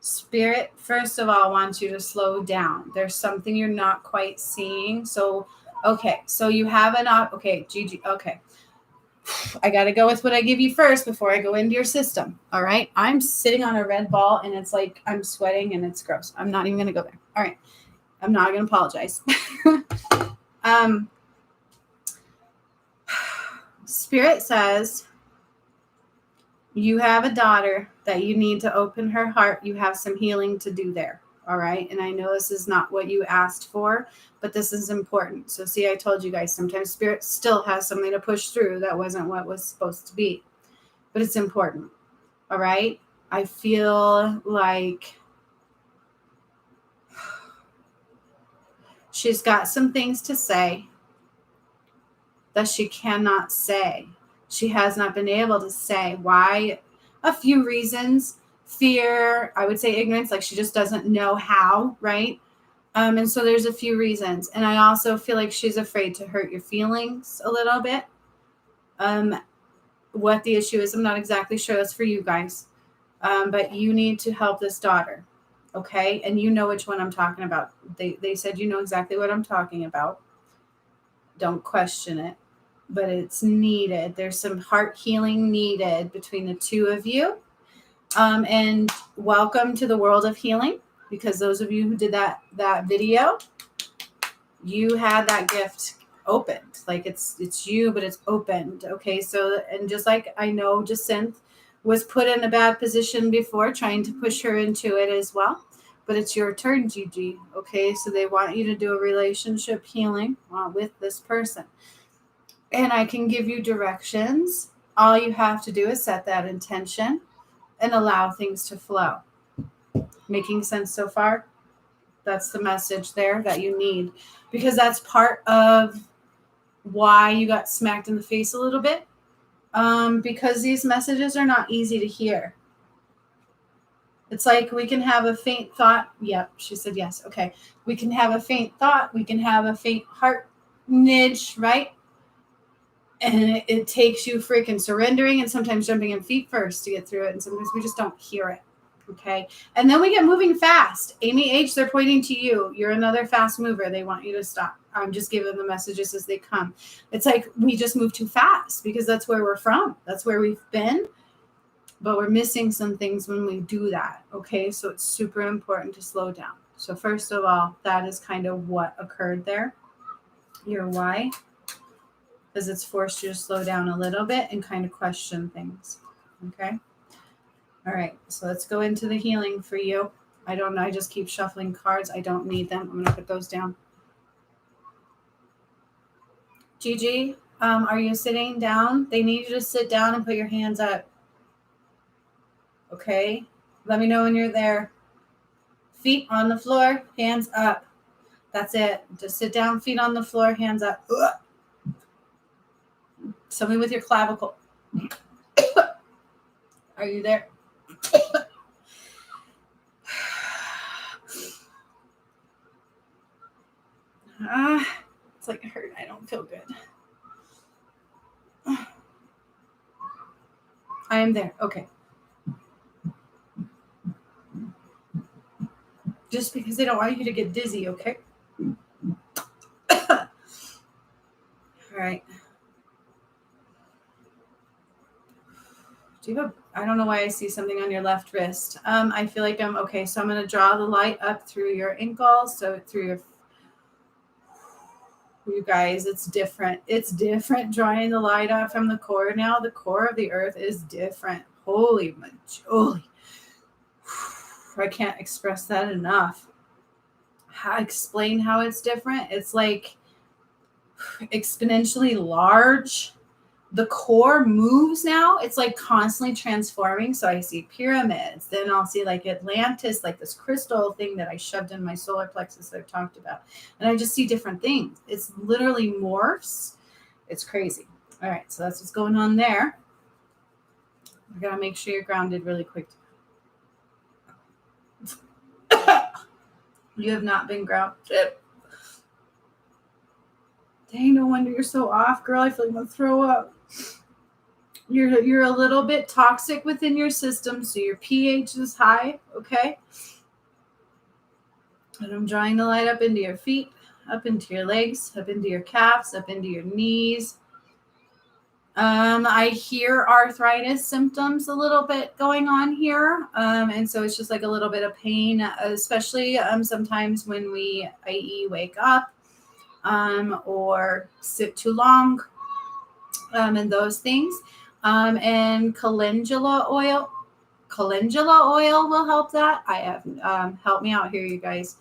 Spirit, first of all, wants you to slow down. There's something you're not quite seeing. So, okay. So you have okay, Gigi. Okay. I got to go with what I give you first before I go into your system. All right. I'm sitting on a red ball and it's like I'm sweating and it's gross. I'm not even going to go there. All right. I'm not going to apologize. Spirit says you have a daughter that you need to open her heart. You have some healing to do there. All right. And I know this is not what you asked for, but this is important. So see, I told you guys, sometimes Spirit still has something to push through that wasn't what was supposed to be, but it's important. All right. I feel like she's got some things to say that she cannot say. She has not been able to say why. A few reasons. Fear, I would say ignorance, like she just doesn't know how, right? And so there's a few reasons. And I also feel like she's afraid to hurt your feelings a little bit. What the issue is, I'm not exactly sure. That's for you guys. But you need to help this daughter, okay? And you know which one I'm talking about. They said you know exactly what I'm talking about. Don't question it. But it's needed. There's some heart healing needed between the two of you. And welcome to the world of healing, because those of you who did that video, you had that gift opened. Like it's you, but it's opened. Okay. So, and just like I know Jacinth was put in a bad position before, trying to push her into it as well, but it's your turn, Gigi. Okay. So they want you to do a relationship healing with this person. and I can give you directions. All you have to do is set that intention and allow things to flow. Making sense so far? That's the message there that you need, because that's part of why you got smacked in the face a little bit, because these messages are not easy to hear. It's like we can have a faint thought. Yep, she said yes. Okay. We can have a faint thought. We can have a faint heart nudge, right? And it takes you freaking surrendering and sometimes jumping in feet first to get through it. And sometimes we just don't hear it. Okay. And then we get moving fast. Amy H., they're pointing to you. You're another fast mover. They want you to stop. I'm just giving the messages as they come. It's like we just move too fast because that's where we're from. That's where we've been. But we're missing some things when we do that. Okay. So it's super important to slow down. So first of all, that is kind of what occurred there. Your why. Because it's forced you to slow down a little bit and kind of question things. Okay. All right, so let's go into the healing for you. I don't know. I just keep shuffling cards. I don't need them. I'm going to put those down. Gigi, are you sitting down? They need you to sit down and put your hands up. Okay. Let me know when you're there. Feet on the floor, hands up. That's it. Just sit down, feet on the floor, hands up. Ugh. Something with your clavicle. Are you there? It's like hurt. I don't feel good. I am there. Okay. Just because they don't want you to get dizzy, okay? All right. Do you have I don't know why I see something on your left wrist. I feel like I'm okay. So I'm going to draw the light up through your ankles. So through you guys, it's different. It's different drawing the light up from the core now. The core of the earth is different. Holy majoli. I can't express that enough. Explain how it's different. It's like exponentially large. The core moves now. It's like constantly transforming. So I see pyramids. Then I'll see like Atlantis, like this crystal thing that I shoved in my solar plexus that I've talked about. And I just see different things. It's literally morphs. It's crazy. All right. So that's what's going on there. I got to make sure you're grounded really quick. You have not been grounded. Dang, no wonder you're so off, girl. I feel like I'm going to throw up. You're a little bit toxic within your system, so your pH is high, okay? And I'm drawing the light up into your feet, up into your legs, up into your calves, up into your knees. I hear arthritis symptoms a little bit going on here, and so it's just like a little bit of pain, especially sometimes when we, i.e., wake up or sit too long, and those things. And calendula oil will help that. I have help me out here, you guys.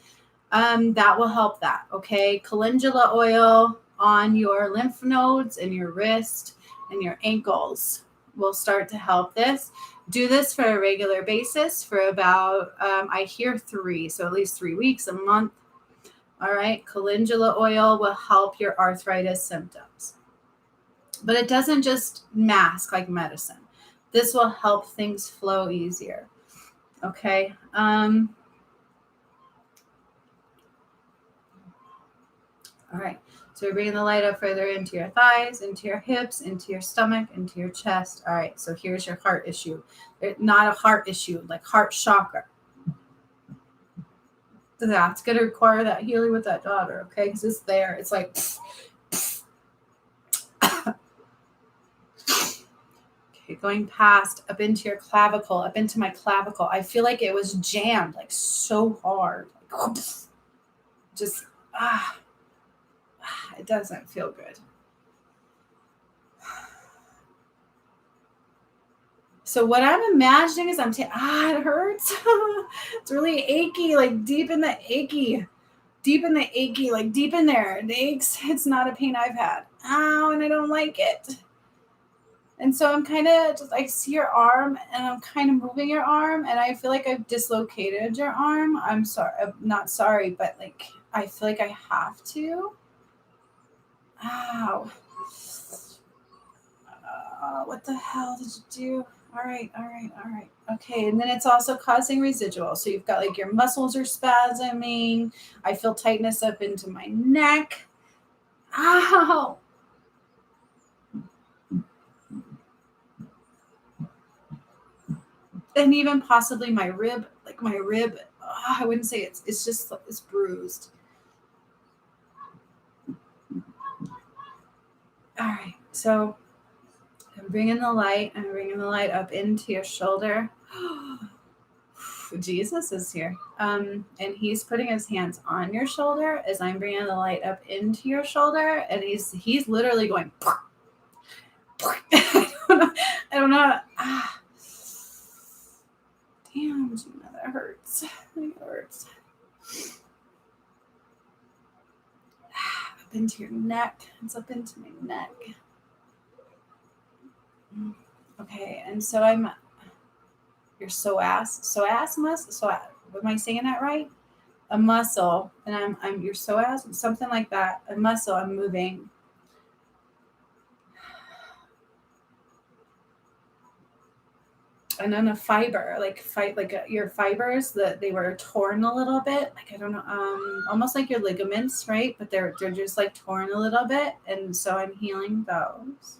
That will help that. Okay, calendula oil on your lymph nodes and your wrist and your ankles will start to help this. Do this for a regular basis for about I hear 3, so at least 3 weeks, a month. All right, calendula oil will help your arthritis symptoms. But it doesn't just mask like medicine. This will help things flow easier. Okay. All right. So we're bringing the light up further into your thighs, into your hips, into your stomach, into your chest. All right. So here's your heart issue. Not a heart issue, like heart chakra. That's going to require that healing with that daughter. Okay. Because it's there. It's like... going past up into your clavicle, up into my clavicle. I feel like it was jammed like so hard. Like, just, it doesn't feel good. So what I'm imagining is it hurts. It's really achy, like deep in the achy. deep in the achy, like deep in there. It aches. It's not a pain I've had. Ow, and I don't like it. And so I'm kind of just, I see your arm and I'm kind of moving your arm and I feel like I've dislocated your arm. I'm sorry. I'm not sorry, but like, I feel like I have to. Ow. What the hell did you do? All right. Okay, and then it's also causing residual. So you've got like your muscles are spasming. I feel tightness up into my neck. Ow. And even possibly my rib, like my rib. I wouldn't say it's just it's bruised. All right, so I'm bringing the light. I'm bringing the light up into your shoulder. Jesus is here. And he's putting his hands on your shoulder as I'm bringing the light up into your shoulder. And he's literally going, I don't know. Damn, Gina, that hurts. It hurts. Up into your neck. It's up into my neck. Okay, and so your psoas. Am I saying that right? A muscle, and I'm your psoas, something like that. A muscle. I'm moving. And then a fiber, your fibers that they were torn a little bit, like I don't know, almost like your ligaments, right? But they're just like torn a little bit, and so I'm healing those.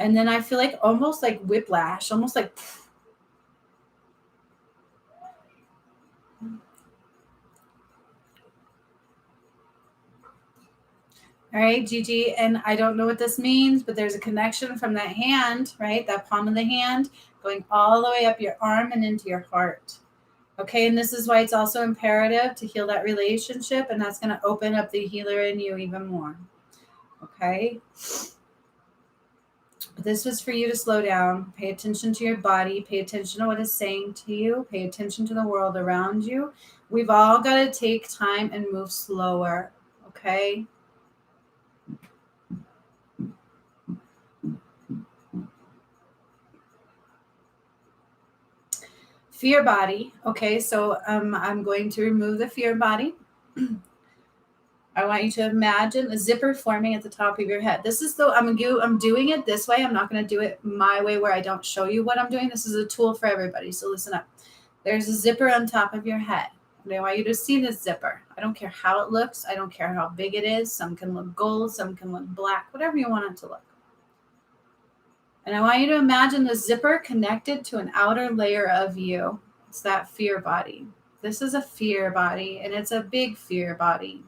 And then I feel like almost like whiplash, almost like. All right, Gigi, and I don't know what this means, but there's a connection from that hand, right? That palm of the hand going all the way up your arm and into your heart. Okay, and this is why it's also imperative to heal that relationship, and that's going to open up the healer in you even more. Okay? But this was for you to slow down, pay attention to your body, pay attention to what it's saying to you, pay attention to the world around you. We've all got to take time and move slower, okay? Fear body. Okay, so I'm going to remove the fear body. I want you to imagine a zipper forming at the top of your head. This is I'm doing it this way. I'm not going to do it my way where I don't show you what I'm doing. This is a tool for everybody. So listen up. There's a zipper on top of your head. And I want you to see this zipper. I don't care how it looks. I don't care how big it is. Some can look gold. Some can look black. Whatever you want it to look. And I want you to imagine the zipper connected to an outer layer of you. It's that fear body. This is a fear body, and it's a big fear body.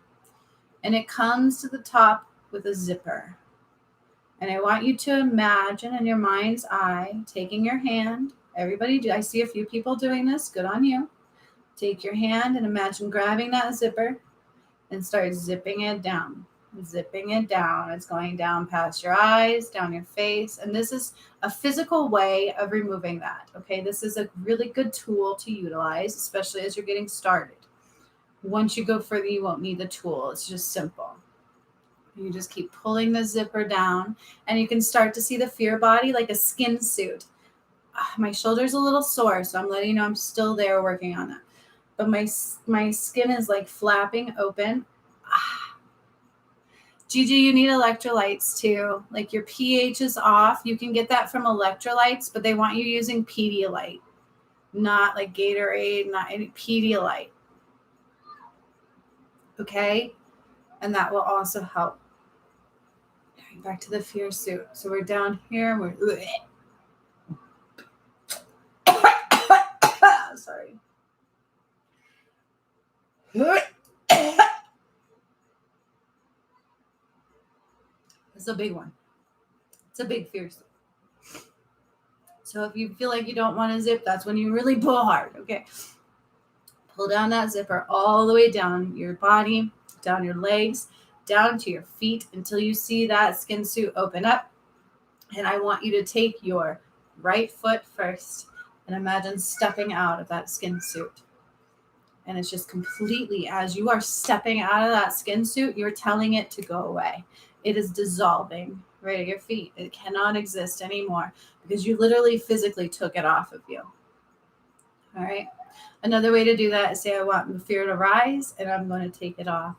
And it comes to the top with a zipper. And I want you to imagine in your mind's eye, taking your hand. Everybody do. I see a few people doing this. Good on you. Take your hand and imagine grabbing that zipper and start zipping it down. Zipping it down. It's going down past your eyes, down your face. And this is a physical way of removing that. Okay, this is a really good tool to utilize, especially as you're getting started. Once you go further, you won't need the tool. It's just simple. You just keep pulling the zipper down, and you can start to see the fear body like a skin suit. My shoulder's a little sore, so I'm letting you know I'm still there working on that. But my skin is like flapping open. Gigi, you need electrolytes too. Like your pH is off. You can get that from electrolytes, but they want you using Pedialyte, not like Gatorade, not any Pedialyte. Okay? And that will also help. Back to the fear suit. So we're down here. Sorry. It's a big one. It's a big fear suit. So if you feel like you don't want to zip, that's when you really pull hard. Okay. Pull down that zipper all the way down your body, down your legs, down to your feet until you see that skin suit open up. And I want you to take your right foot first and imagine stepping out of that skin suit. And it's just completely, as you are stepping out of that skin suit, you're telling it to go away. It is dissolving right at your feet. It cannot exist anymore because you literally physically took it off of you. All right. Another way to do that is say, I want the fear to rise, and I'm going to take it off.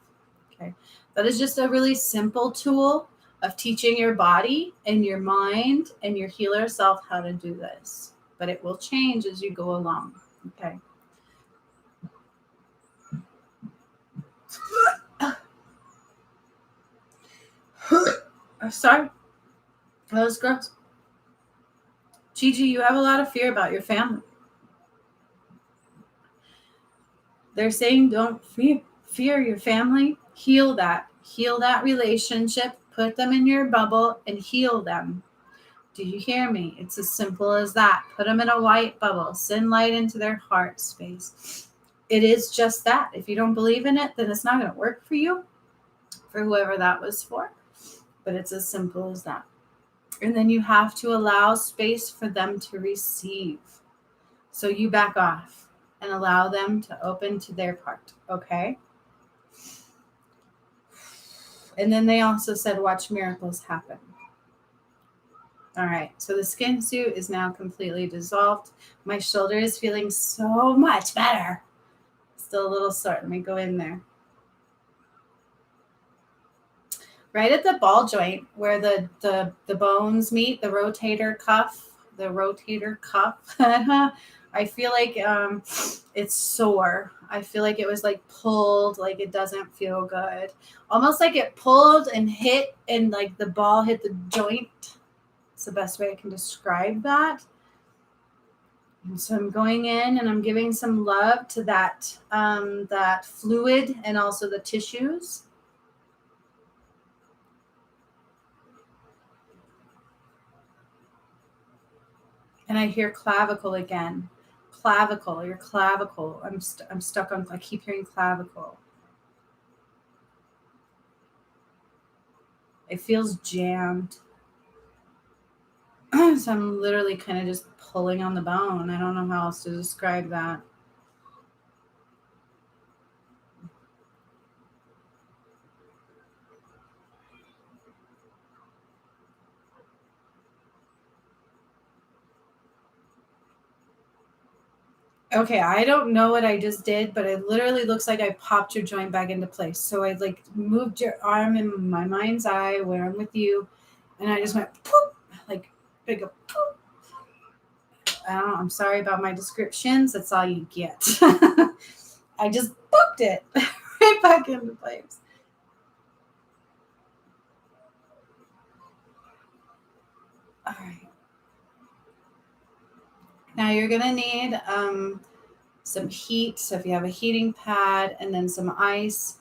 Okay. That is just a really simple tool of teaching your body and your mind and your healer self how to do this. But it will change as you go along. Okay. Sorry. That was gross. Gigi, you have a lot of fear about your family. They're saying don't fear your family. Heal that. Heal that relationship. Put them in your bubble and heal them. Do you hear me? It's as simple as that. Put them in a white bubble. Send light into their heart space. It is just that. If you don't believe in it, then it's not going to work for you, for whoever that was for. But it's as simple as that. And then you have to allow space for them to receive. So you back off and allow them to open to their part. Okay? And then they also said, watch miracles happen. All right. So the skin suit is now completely dissolved. My shoulder is feeling so much better. Still a little sore. Let me go in there. Right at the ball joint where the bones meet, the rotator cuff, I feel like it's sore. I feel like it was like pulled, like it doesn't feel good. Almost like it pulled and hit and like the ball hit the joint. It's the best way I can describe that. And so I'm going in and I'm giving some love to that that fluid and also the tissues. And I hear clavicle again. Clavicle, your clavicle. I'm stuck on, I keep hearing clavicle. It feels jammed. So I'm literally kind of just pulling on the bone. I don't know how else to describe that. Okay, I don't know what I just did, but it literally looks like I popped your joint back into place. So I like moved your arm in my mind's eye where I'm with you, and I just went poop, like big a poop. I don't know, I'm sorry about my descriptions. That's all you get. I just booked it right back into place. All right. Now you're gonna need some heat. So if you have a heating pad and then some ice,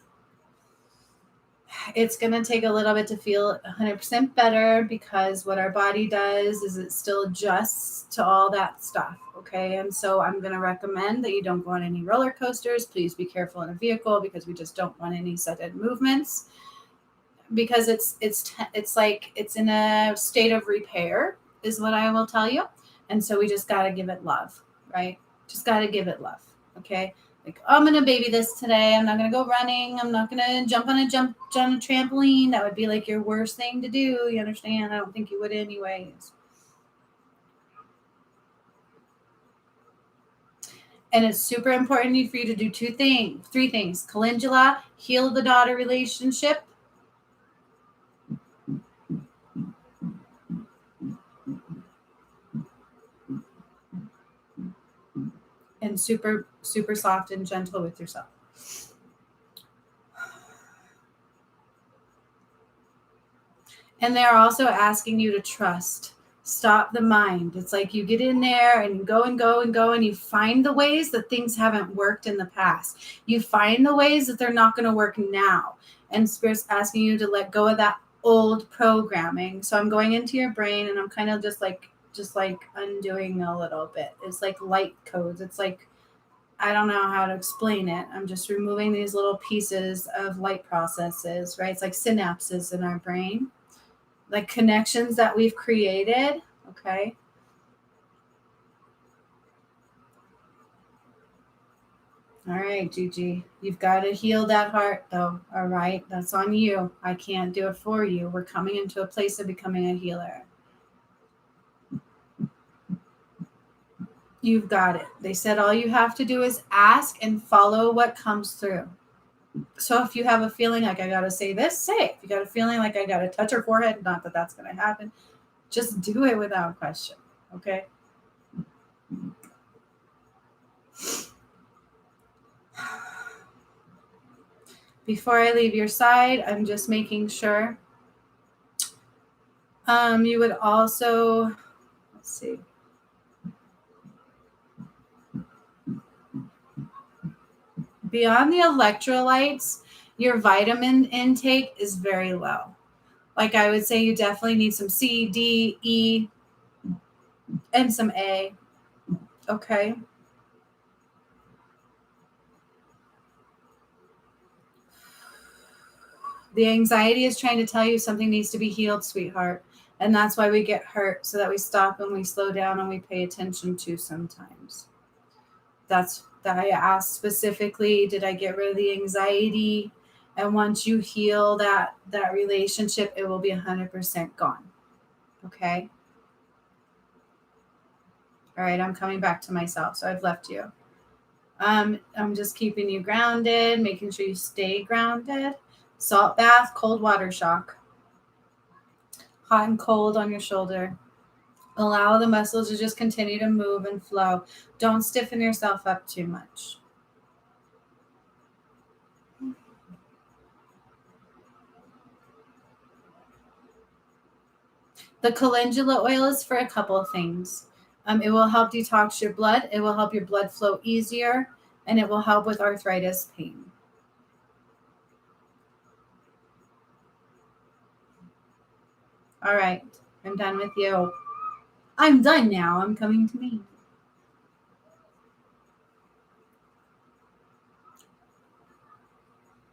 it's going to take a little bit to feel 100% better because what our body does is it still adjusts to all that stuff. Okay. And so I'm going to recommend that you don't go on any roller coasters. Please be careful in a vehicle because we just don't want any sudden movements because it's like it's in a state of repair is what I will tell you. And so we just got to give it love, right? Just got to give it love. Okay. Like, oh, I'm going to baby this today. I'm not going to go running. I'm not going to jump on a trampoline. That would be like your worst thing to do. You understand? I don't think you would anyways. And it's super important for you to do three things. Calendula, heal the daughter relationship. And super, super soft and gentle with yourself. And they're also asking you to trust. Stop the mind. It's like you get in there and you go and go and go and you find the ways that things haven't worked in the past. You find the ways that they're not going to work now. And Spirit's asking you to let go of that old programming. So I'm going into your brain and I'm kind of just like undoing a little bit. It's like light codes. It's like, I don't know how to explain it. I'm just removing these little pieces of light processes, right? It's like synapses in our brain, like connections that we've created. Okay. All right, Gigi. You've got to heal that heart, though. All right. That's on you. I can't do it for you. We're coming into a place of becoming a healer. You've got it. They said all you have to do is ask and follow what comes through. So if you have a feeling like I got to say this, say it. If you got a feeling like I got to touch her forehead, not that that's going to happen, just do it without question. Okay. Before I leave your side, I'm just making sure. You would also, let's see. Beyond the electrolytes, your vitamin intake is very low. Like I would say you definitely need some C, D, E, and some A. Okay. The anxiety is trying to tell you something needs to be healed, sweetheart. And that's why we get hurt, so that we stop and we slow down and we pay attention to sometimes. That's that I asked specifically, did I get rid of the anxiety? And once you heal that relationship, it will be 100% gone. Okay? All right, I'm coming back to myself, so I've left you. I'm just keeping you grounded, making sure you stay grounded. Salt bath, cold water shock. Hot and cold on your shoulder. Allow the muscles to just continue to move and flow. Don't stiffen yourself up too much. The calendula oil is for a couple of things. It will help detox your blood. It will help your blood flow easier, and it will help with arthritis pain. All right, I'm done with you. I'm done now. I'm coming to me.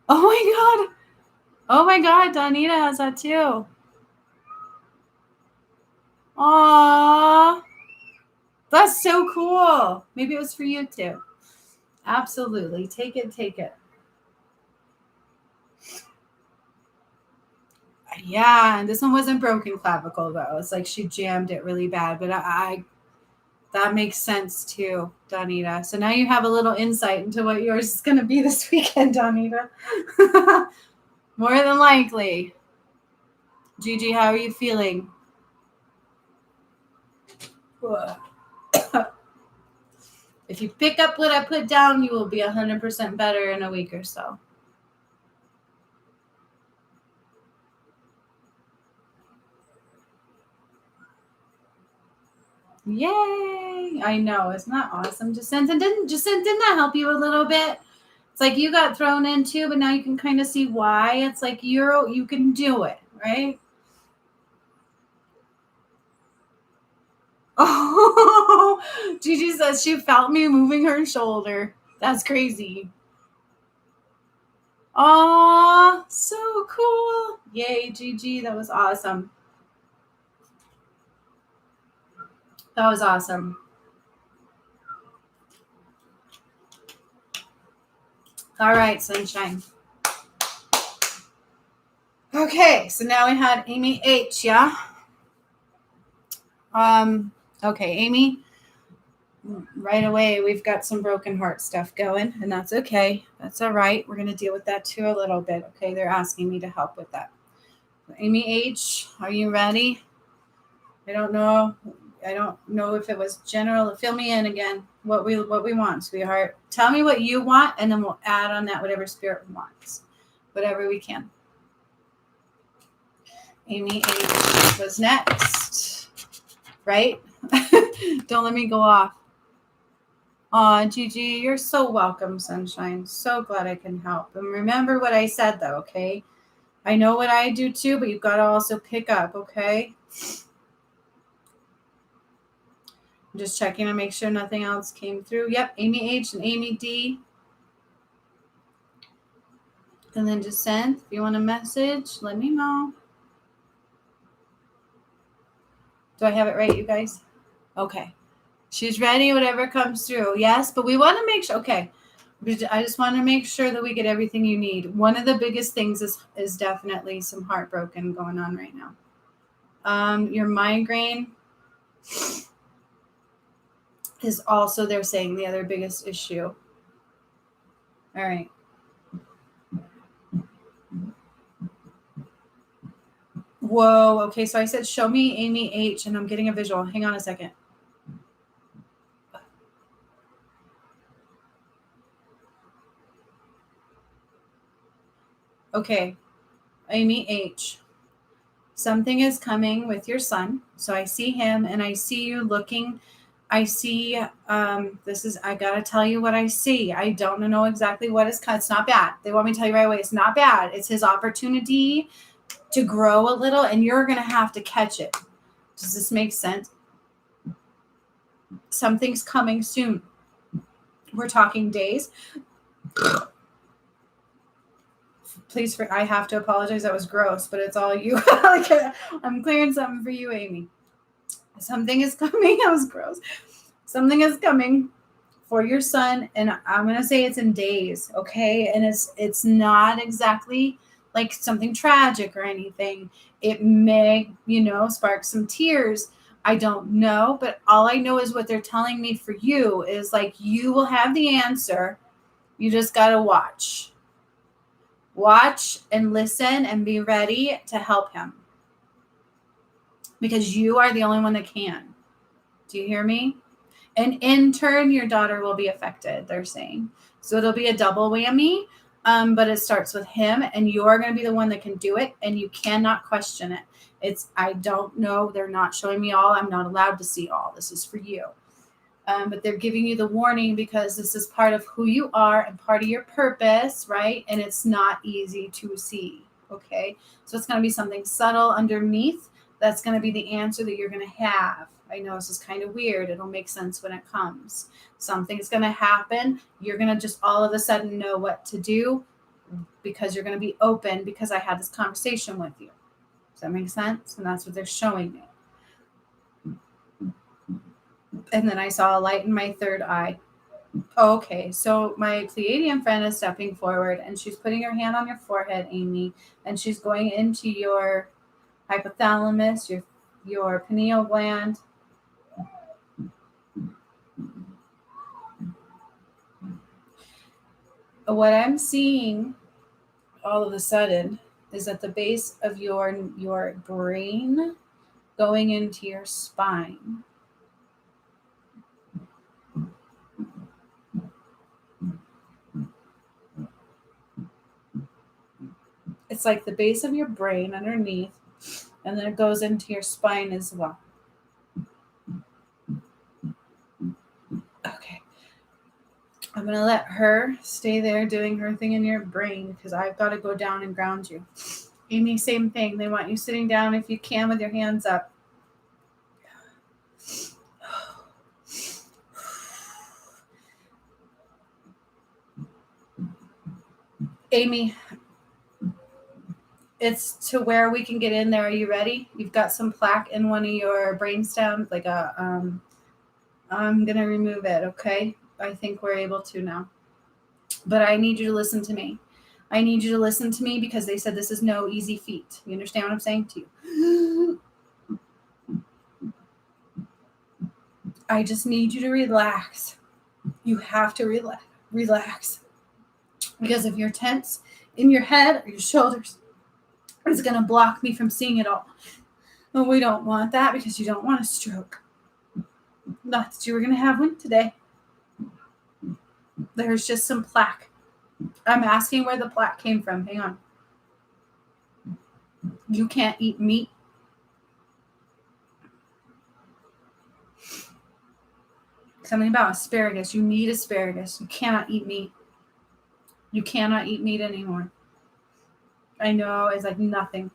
Oh my God. Oh my God, Donita has that too. Aww. That's so cool. Maybe it was for you too. Absolutely. Take it, take it. Yeah, and this one wasn't broken clavicle though. It's like she jammed it really bad, but I that makes sense too, Donita. So now you have a little insight into what yours is going to be this weekend, Donita. More than likely. Gigi, how are you feeling? If you pick up what I put down, you will be 100% better in a week or so. Yay! I know, isn't that awesome? Jacinta, didn't that help you a little bit? It's like you got thrown in too, but now you can kind of see why. It's like you can do it, right? Oh, Gigi says she felt me moving her shoulder. That's crazy. Oh, so cool. Yay, Gigi. That was awesome. That was awesome. All right, sunshine. Okay, so now we had Amy H, yeah? Okay, Amy, right away we've got some broken heart stuff going, and that's okay. That's all right. We're going to deal with that too a little bit, okay? They're asking me to help with that. So Amy H, are you ready? I don't know if it was general. Fill me in again. What we want, sweetheart. Tell me what you want, and then we'll add on that whatever spirit wants. Whatever we can. Amy H was next. Right? Don't let me go off. Aw, Gigi, you're so welcome, sunshine. So glad I can help. And remember what I said, though, okay? I know what I do, too, but you've got to also pick up, okay? I'm just checking to make sure nothing else came through. Yep, Amy H and Amy D. And then just send. If you want a message, let me know. Do I have it right, you guys? Okay. She's ready, whatever comes through. Yes, but we want to make sure. Okay. I just want to make sure that we get everything you need. One of the biggest things is definitely some heartbroken going on right now. Your migraine is also, they're saying, the other biggest issue. All right. Whoa. Okay. So I said, show me Amy H, and I'm getting a visual. Hang on a second. Okay. Amy H. Something is coming with your son. So I see him, and I see you looking. I see, I got to tell you what I see. I don't know exactly what is, it's not bad. They want me to tell you right away. It's not bad. It's his opportunity to grow a little, and you're going to have to catch it. Does this make sense? Something's coming soon. We're talking days. Please, I have to apologize. That was gross, but it's all you. I'm clearing something for you, Amy. Something is coming. That was gross. Something is coming for your son, and I'm going to say it's in days, okay? And it's not exactly like something tragic or anything. It may, spark some tears. I don't know, but all I know is what they're telling me for you is like you will have the answer. You just got to watch. Watch and listen and be ready to help him. Because you are the only one that can. Do you hear me? And in turn, your daughter will be affected, they're saying. So it'll be a double whammy, but it starts with him, and you're going to be the one that can do it, and you cannot question it. I don't know. They're not showing me all. I'm not allowed to see all. This is for you. But they're giving you the warning because this is part of who you are and part of your purpose, right? And it's not easy to see, okay? So it's going to be something subtle underneath. That's going to be the answer that you're going to have. I know this is kind of weird. It'll make sense when it comes. Something's going to happen. You're going to just all of a sudden know what to do because you're going to be open because I had this conversation with you. Does that make sense? And that's what they're showing me. And then I saw a light in my third eye. Okay, so my Pleiadian friend is stepping forward, and she's putting her hand on your forehead, Amy, and she's going into your hypothalamus, your pineal gland. What I'm seeing all of a sudden is at the base of your brain going into your spine. It's like the base of your brain underneath, and then it goes into your spine as well. Okay. I'm going to let her stay there doing her thing in your brain because I've got to go down and ground you. Amy, same thing. They want you sitting down if you can with your hands up. Amy, it's to where we can get in there. Are you ready? You've got some plaque in one of your brain stems, like I'm going to remove it, okay? I think we're able to now. But I need you to listen to me. I need you to listen to me because they said this is no easy feat. You understand what I'm saying to you? I just need you to relax. You have to relax. Because if you're tense in your head or your shoulders, it's going to block me from seeing it all. And we don't want that because you don't want a stroke. Not that you were going to have one today. There's just some plaque. I'm asking where the plaque came from. Hang on. You can't eat meat. Something about asparagus. You need asparagus. You cannot eat meat. You cannot eat meat anymore. I know, it's like nothing.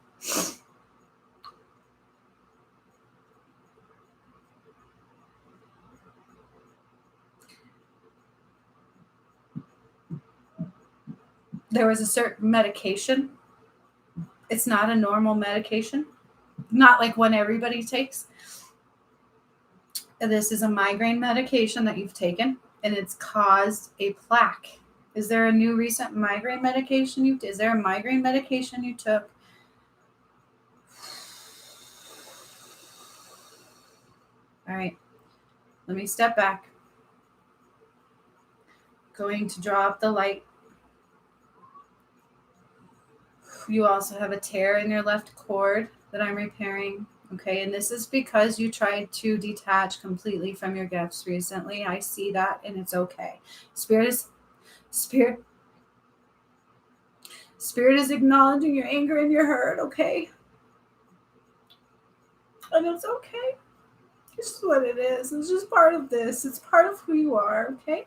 There was a certain medication. It's not a normal medication. Not like one everybody takes. This is a migraine medication that you've taken, and it's caused a plaque Is there a new recent migraine medication is there a migraine medication you took? All right. Let me step back. Going to draw up the light. You also have a tear in your left cord that I'm repairing. Okay, and this is because you tried to detach completely from your gifts recently. I see that, and it's okay. Spirit is acknowledging your anger and your hurt, okay? And it's okay. It's just what it is. It's just part of this. It's part of who you are, okay?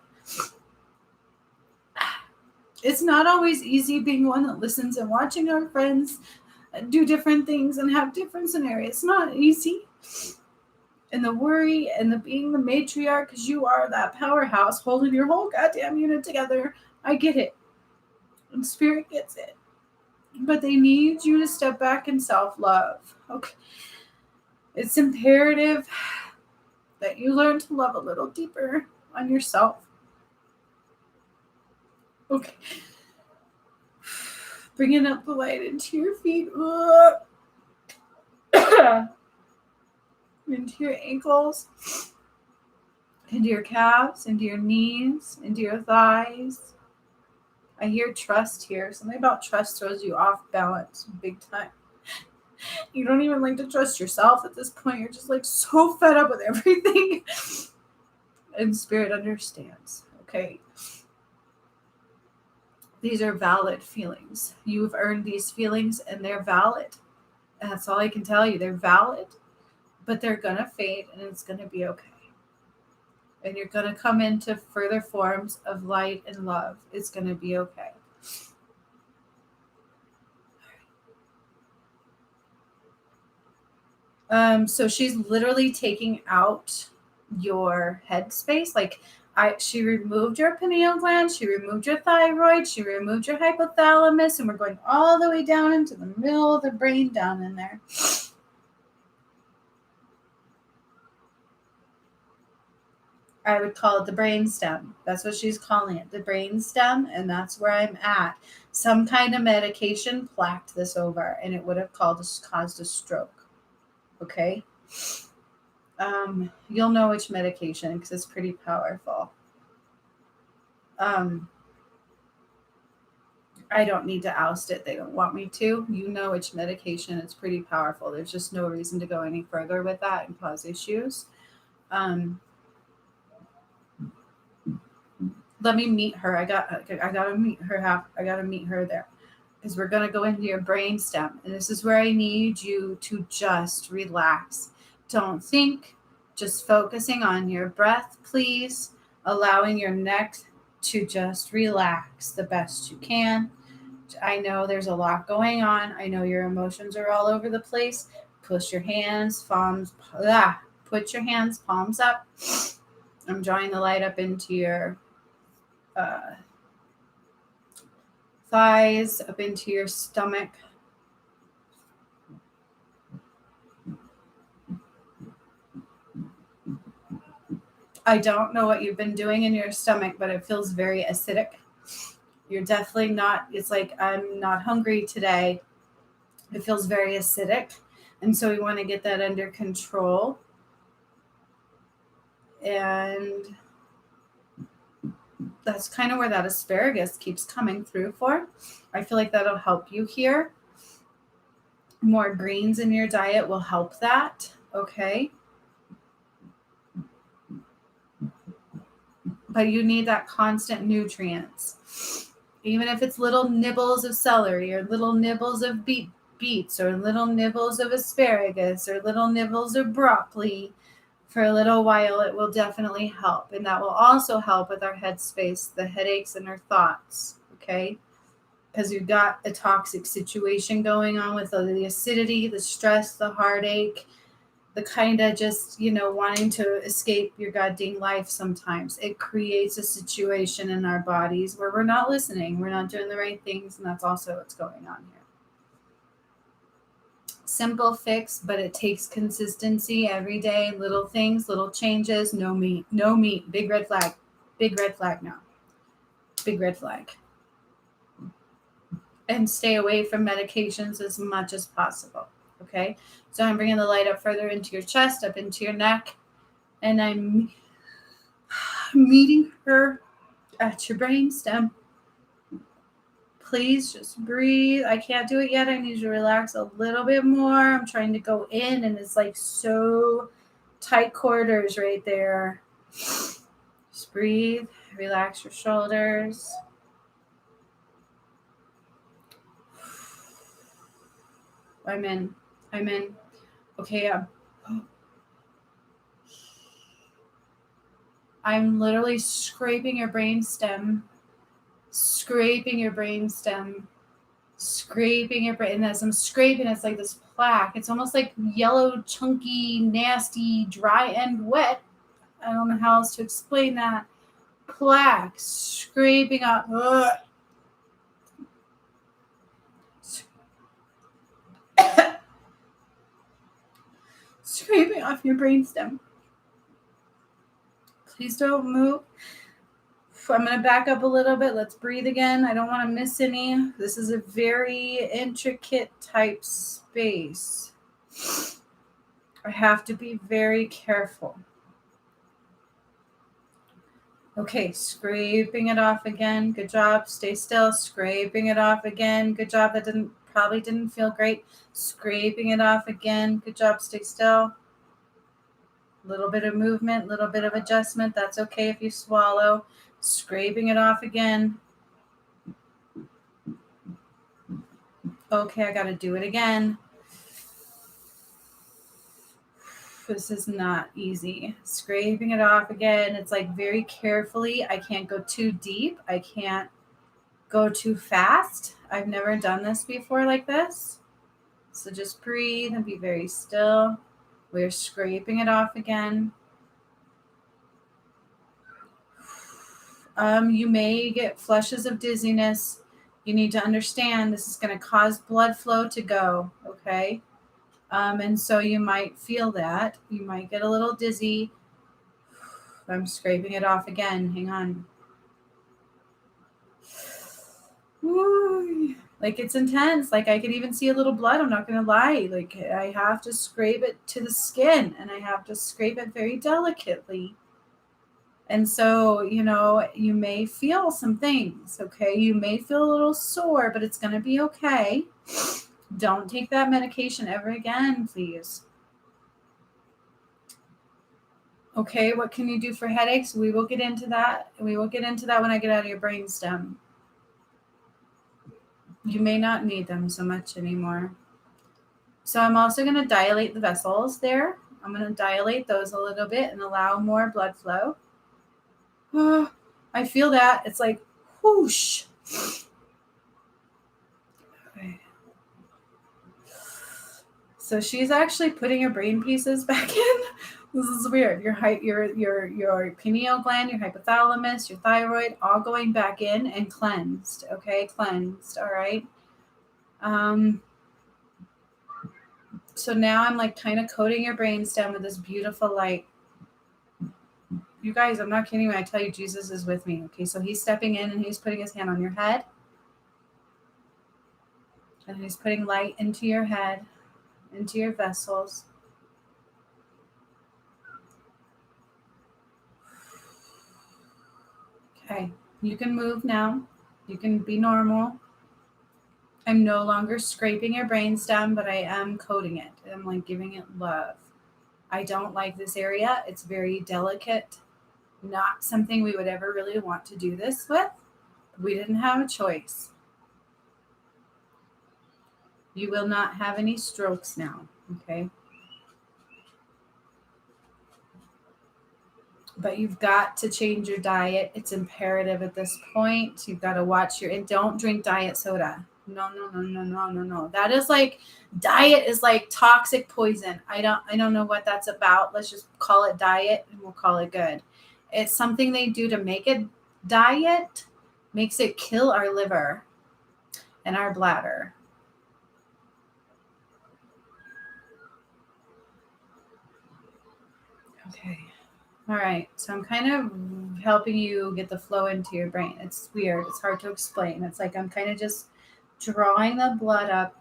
It's not always easy being one that listens and watching our friends do different things and have different scenarios. It's not easy. And the worry and the being the matriarch, because you are that powerhouse holding your whole goddamn unit together. I get it. And Spirit gets it. But they need you to step back in self-love. Okay. It's imperative that you learn to love a little deeper on yourself. Okay. Bringing up the light into your feet. Into your ankles. Into your calves. Into your knees. Into your thighs. I hear trust here. Something about trust throws you off balance big time. You don't even like to trust yourself at this point. You're just like so fed up with everything. And Spirit understands. Okay. These are valid feelings. You've earned these feelings and they're valid. And that's all I can tell you. They're valid, but they're going to fade and it's going to be okay. And you're going to come into further forms of light and love. It's going to be okay. So she's literally taking out your headspace. Like she removed your pineal gland, she removed your thyroid, she removed your hypothalamus, and we're going all the way down into the middle of the brain down in there. I would call it the brain stem. That's what she's calling it, the brain stem, and that's where I'm at. Some kind of medication plaqued this over, and it would have caused a stroke. Okay? You'll know which medication because it's pretty powerful. I don't need to oust it. They don't want me to. You know which medication. It's pretty powerful. There's just no reason to go any further with that and cause issues. Let me meet her. I gotta meet her. I gotta meet her there because we're gonna go into your brain stem, and this is where I need you to just relax. Don't think. Just focusing on your breath, please. Allowing your neck to just relax the best you can. I know there's a lot going on. I know your emotions are all over the place. Push your hands, put your hands, palms up. I'm drawing the light up into your thighs, up into your stomach. I don't know what you've been doing in your stomach, but it feels very acidic. You're definitely not, it's like, I'm not hungry today. It feels very acidic. And so we want to get that under control. And that's kind of where that asparagus keeps coming through for. I feel like that'll help you here. More greens in your diet will help that. Okay. But you need that constant nutrients. Even if it's little nibbles of celery or little nibbles of beets or little nibbles of asparagus or little nibbles of broccoli, for a little while, it will definitely help. And that will also help with our headspace, the headaches and our thoughts, okay? Because you've got a toxic situation going on with the acidity, the stress, the heartache, the kind of just, wanting to escape your goddamn life sometimes. It creates a situation in our bodies where we're not listening, we're not doing the right things, and that's also what's going on here. Simple fix, but it takes consistency every day. Little things, little changes. No meat. Big red flag now. big red flag. And stay away from medications as much as possible. Okay. So I'm bringing the light up further into your chest, up into your neck, and I'm meeting her at your brain stem. Please just breathe. I can't do it yet. I need you to relax a little bit more. I'm trying to go in, and it's like so tight quarters right there. Just breathe. Relax your shoulders. I'm in. Okay, I'm literally scraping your brain stem. Scraping your brain. And as I'm scraping, it's like this plaque. It's almost like yellow, chunky, nasty, dry and wet. I don't know how else to explain that. Plaque scraping up. Scraping off your brainstem. Please don't move. I'm going to back up a little bit. Let's breathe again. I don't want to miss any. This is a very intricate type space. I have to be very careful. Okay, scraping it off again. Good job. Stay still. Scraping it off again. Good job. That probably didn't feel great. Scraping it off again. Good job. Stay still. Little bit of movement, little bit of adjustment. That's okay if you swallow. Scraping it off again. Okay, I got to do it again. This is not easy. Scraping it off again. It's like very carefully. I can't go too deep. I can't go too fast. I've never done this before like this. So just breathe and be very still. We're scraping it off again. You may get flushes of dizziness. You need to understand this is going to cause blood flow to go, okay? And so you might feel that. You might get a little dizzy. I'm scraping it off again. Hang on. Woo. Like it's intense. Like I can even see a little blood. I'm not going to lie. Like I have to scrape it to the skin and I have to scrape it very delicately. And so, you may feel some things, okay? You may feel a little sore, but it's going to be okay. Don't take that medication ever again, please. Okay, what can you do for headaches? We will get into that. We will get into that when I get out of your brainstem. You may not need them so much anymore. So I'm also going to dilate the vessels there. I'm going to dilate those a little bit and allow more blood flow. Oh, I feel that. It's like whoosh. Okay. So she's actually putting her brain pieces back in. This is weird. Your pineal gland, your hypothalamus, your thyroid, all going back in and cleansed. Okay, cleansed. All right. So now I'm like kind of coating your brainstem with this beautiful light. You guys, I'm not kidding when I tell you Jesus is with me. Okay, so he's stepping in and he's putting his hand on your head. And he's putting light into your head, into your vessels. Okay, you can move now. You can be normal. I'm no longer scraping your brainstem, but I am coating it. I'm like giving it love. I don't like this area. It's very delicate. Not something we would ever really want to do this with. We didn't have a choice. You will not have any strokes now, okay? But you've got to change your diet. It's imperative at this point. You've got to watch and don't drink diet soda. No. That is like, diet is like toxic poison. I don't know what that's about. Let's just call it diet and we'll call it good. It's something they do to make it diet, makes it kill our liver and our bladder. Okay. All right. So I'm kind of helping you get the flow into your brain. It's weird. It's hard to explain. It's like I'm kind of just drawing the blood up.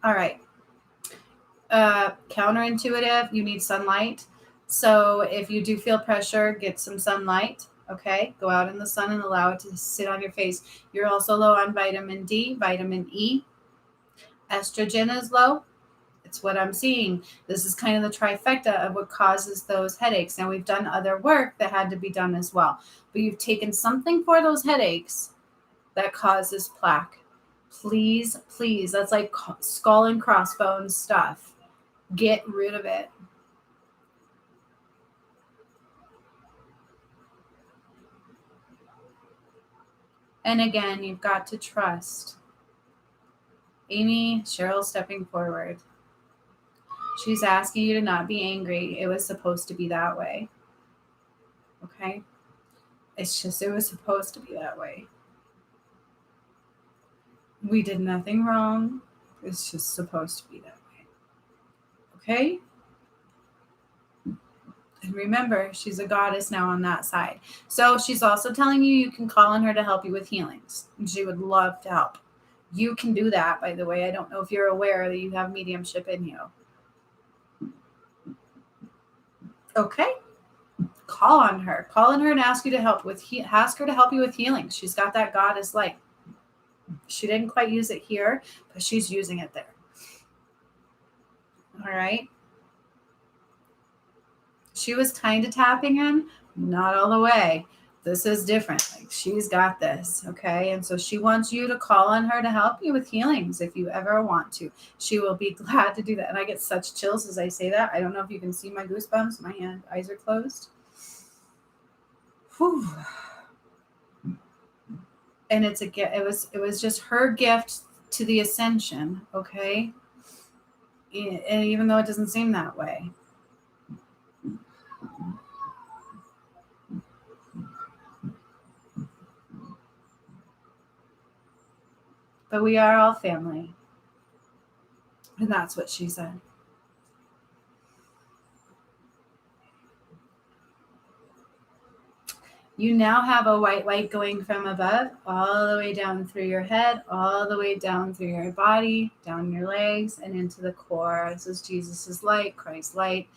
All right. Counterintuitive, you need sunlight. So if you do feel pressure, get some sunlight. Okay. Go out in the sun and allow it to sit on your face. You're also low on vitamin D, vitamin E. Estrogen is low. It's what I'm seeing. This is kind of the trifecta of what causes those headaches. Now, we've done other work that had to be done as well, but you've taken something for those headaches that causes plaque. Please, please, that's like skull and crossbones stuff. Get rid of it. And again, you've got to trust. Amy, Cheryl stepping forward. She's asking you to not be angry. It was supposed to be that way. Okay? It's just, it was supposed to be that way. We did nothing wrong. It's just supposed to be that way. Okay? And remember, she's a goddess now on that side. So she's also telling you can call on her to help you with healings. And she would love to help. You can do that, by the way. I don't know if you're aware that you have mediumship in you. Okay? Call on her. Call on her and ask you to help with ask her to help you with healing. She's got that goddess light. She didn't quite use it here, but she's using it there. All right? She was kind of tapping in, not all the way. This is different. Like, she's got this, okay? And so she wants you to call on her to help you with healings if you ever want to. She will be glad to do that. And I get such chills as I say that. I don't know if you can see my goosebumps. My eyes are closed. Whew. And it's a gift. It was just her gift to the ascension, okay? And even though it doesn't seem that way. But we are all family. And that's what she said. You now have a white light going from above all the way down through your head, all the way down through your body, down your legs, and into the core. This is Jesus' light, Christ's light,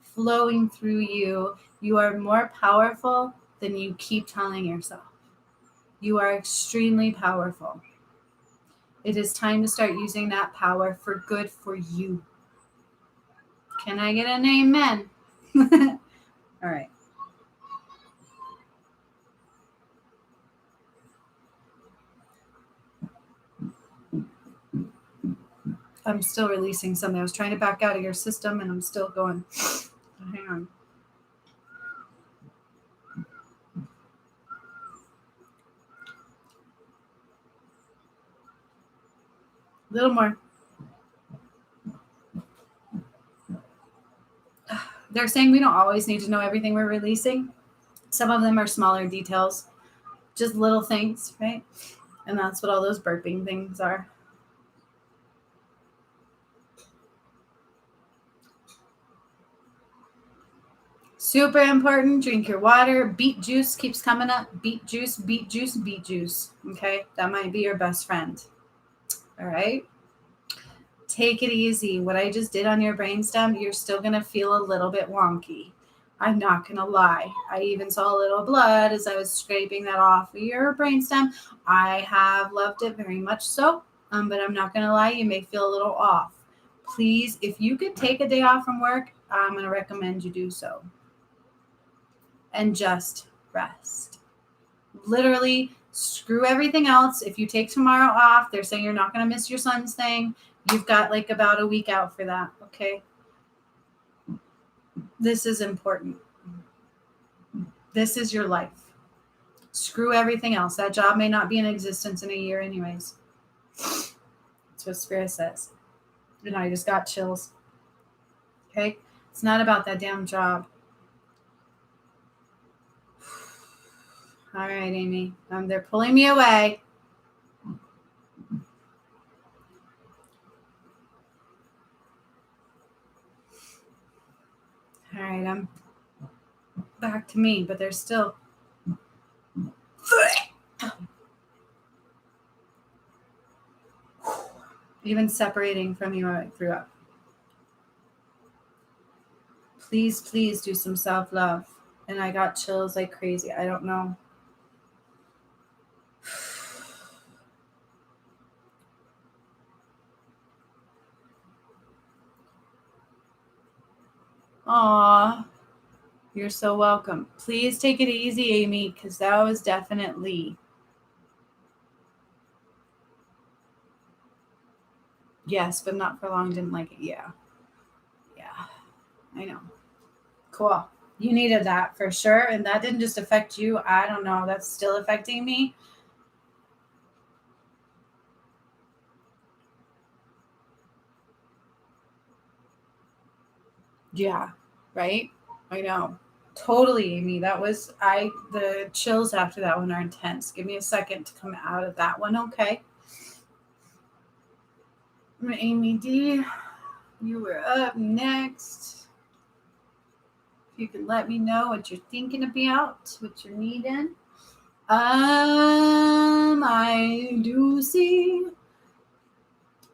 flowing through you. You are more powerful than you keep telling yourself. You are extremely powerful. It is time to start using that power for good for you. Can I get an amen? All right. I'm still releasing something. I was trying to back out of your system and I'm still going. Hang on. A little more. They're saying we don't always need to know everything we're releasing. Some of them are smaller details, just little things, right? And that's what all those burping things are. Super important. Drink your water. Beet juice keeps coming up. Beet juice, beet juice, beet juice. Okay? That might be your best friend. All right? Take it easy. What I just did on your brainstem, you're still going to feel a little bit wonky. I'm not going to lie. I even saw a little blood as I was scraping that off of your brainstem. I have loved it very much so, but I'm not going to lie. You may feel a little off. Please, if you could take a day off from work, I'm going to recommend you do so. And just rest. Literally, screw everything else. If you take tomorrow off, they're saying you're not going to miss your son's thing. You've got like about a week out for that, okay? This is important. This is your life. Screw everything else. That job may not be in existence in a year anyways. That's what Spirit says. And I just got chills. Okay? It's not about that damn job. All right, Amy. They're pulling me away. All right, them back to me, but they're still even separating from you. I threw up. Please, please do some self-love. And I got chills like crazy. I don't know. Aw, you're so welcome. Please take it easy, Amy, because that was definitely. Yes, but not for long. Didn't like it. Yeah. Yeah, I know. Cool. You needed that for sure. And that didn't just affect you. I don't know. That's still affecting me. Yeah, right? I know. Totally, Amy. That was the chills after that one are intense. Give me a second to come out of that one, okay? Amy D, you were up next. If you can let me know what you're thinking about, what you're needing. I do see.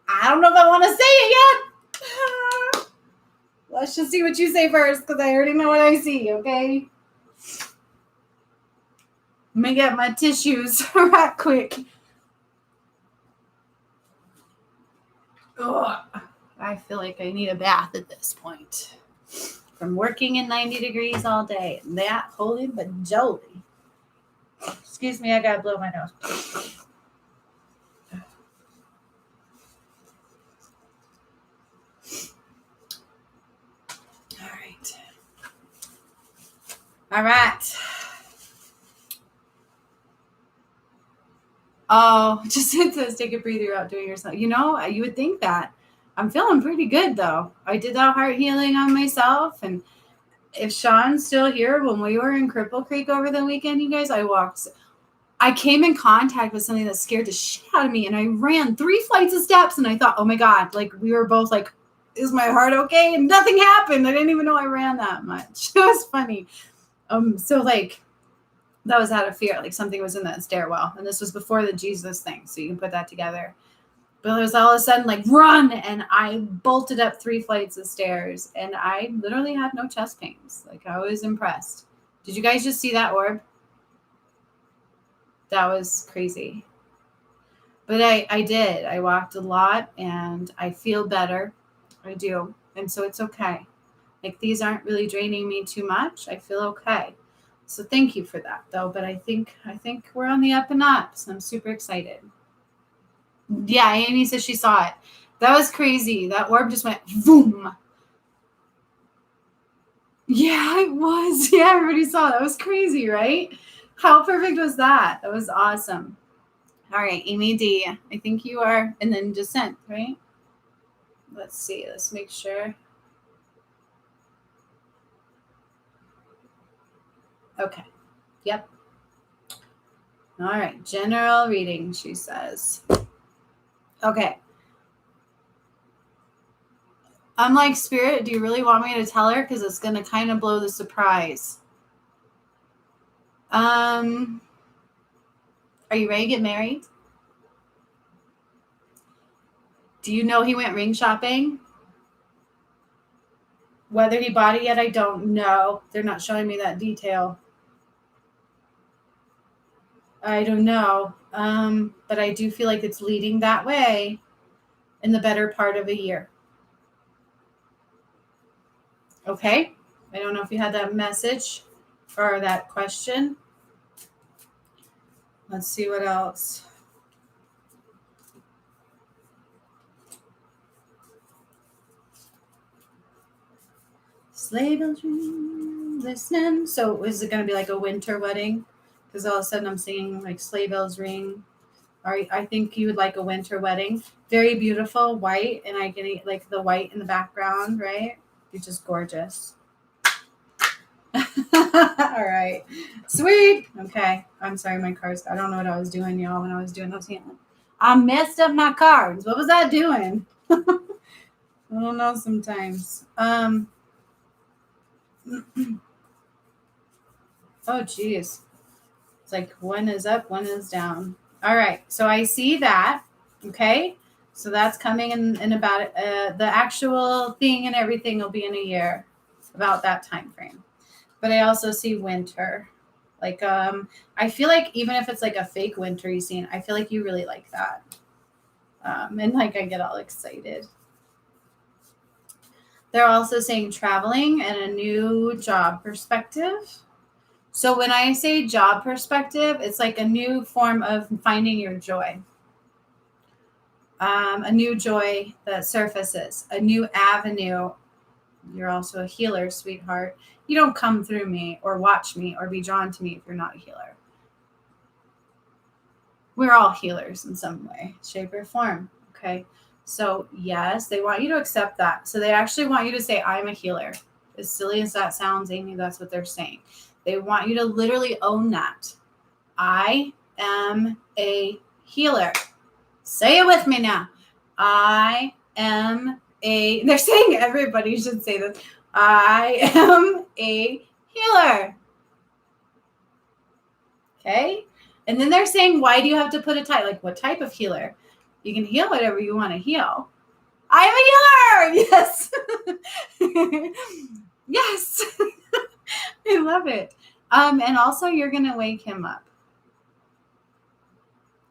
I don't know if I want to say it yet. Let's just see what you say first, because I already know what I see, okay? Let me get my tissues right quick. Ugh. I feel like I need a bath at this point. From working in 90 degrees all day. That holy bajoli. Excuse me, I gotta blow my nose. All right. Oh, just it says take a breather out doing yourself. You know, you would think that. I'm feeling pretty good though. I did that heart healing on myself, and if Sean's still here, when we were in Cripple Creek over the weekend, you guys, I came in contact with something that scared the shit out of me, and I ran 3 flights of steps, and I thought, oh my God, like we were both like, is my heart okay? And nothing happened. I didn't even know I ran that much. It was funny. So like that was out of fear, like something was in that stairwell, and this was before the Jesus thing, so you can put that together. But it was all of a sudden like run, and I bolted up 3 flights of stairs, and I literally had no chest pains. Like I was impressed. Did you guys just see that orb? That was crazy. But I did. I walked a lot, and I feel better. I do. And so it's okay. Like these aren't really draining me too much. I feel okay. So thank you for that though. But I think we're on the up and up. So I'm super excited. Yeah, Amy says she saw it. That was crazy. That orb just went boom. Yeah, it was. Yeah, everybody saw it. That was crazy, right? How perfect was that? That was awesome. All right, Amy D. I think you are, and then Descent, right? Let's see. Let's make sure. Okay. Yep. All right. General reading, she says. Okay. I'm like, Spirit, do you really want me to tell her? Because it's going to kind of blow the surprise. Are you ready to get married? Do you know he went ring shopping? Whether he bought it yet, I don't know. They're not showing me that detail. I don't know. But I do feel like it's leading that way in the better part of a year. Okay? I don't know if you had that message or that question. Let's see what else. Sleigh bells ring, listening. So is it going to be like a winter wedding? Because all of a sudden I'm singing like sleigh bells ring. Or I think you would like a winter wedding. Very beautiful, white, and I can eat like the white in the background, right? You're just gorgeous. All right. Sweet. Okay. I'm sorry, my cards. I don't know what I was doing, y'all, when I was doing those handling. I messed up my cards. What was I doing? I don't know sometimes. Oh, geez. It's like one is up, one is down. All right. So I see that. Okay. So that's coming in about the actual thing and everything will be in a year, about that time frame. But I also see winter. Like I feel like even if it's like a fake winter you see, I feel like you really like that. And like I get all excited. They're also saying traveling and a new job perspective. So when I say job perspective, it's like a new form of finding your joy. A new joy that surfaces, a new avenue. You're also a healer, sweetheart. You don't come through me or watch me or be drawn to me if you're not a healer. We're all healers in some way, shape, or form. Okay. So, yes, they want you to accept that. So, they actually want you to say, I'm a healer. As silly as that sounds, Amy, that's what they're saying. They want you to literally own that. I am a healer. Say it with me now. I am a, they're saying everybody should say this. I am a healer. Okay. And then they're saying, why do you have to put a type? Like, what type of healer? You can heal whatever you want to heal. I'm a healer. Yes. Yes. I love it. And also you're going to wake him up.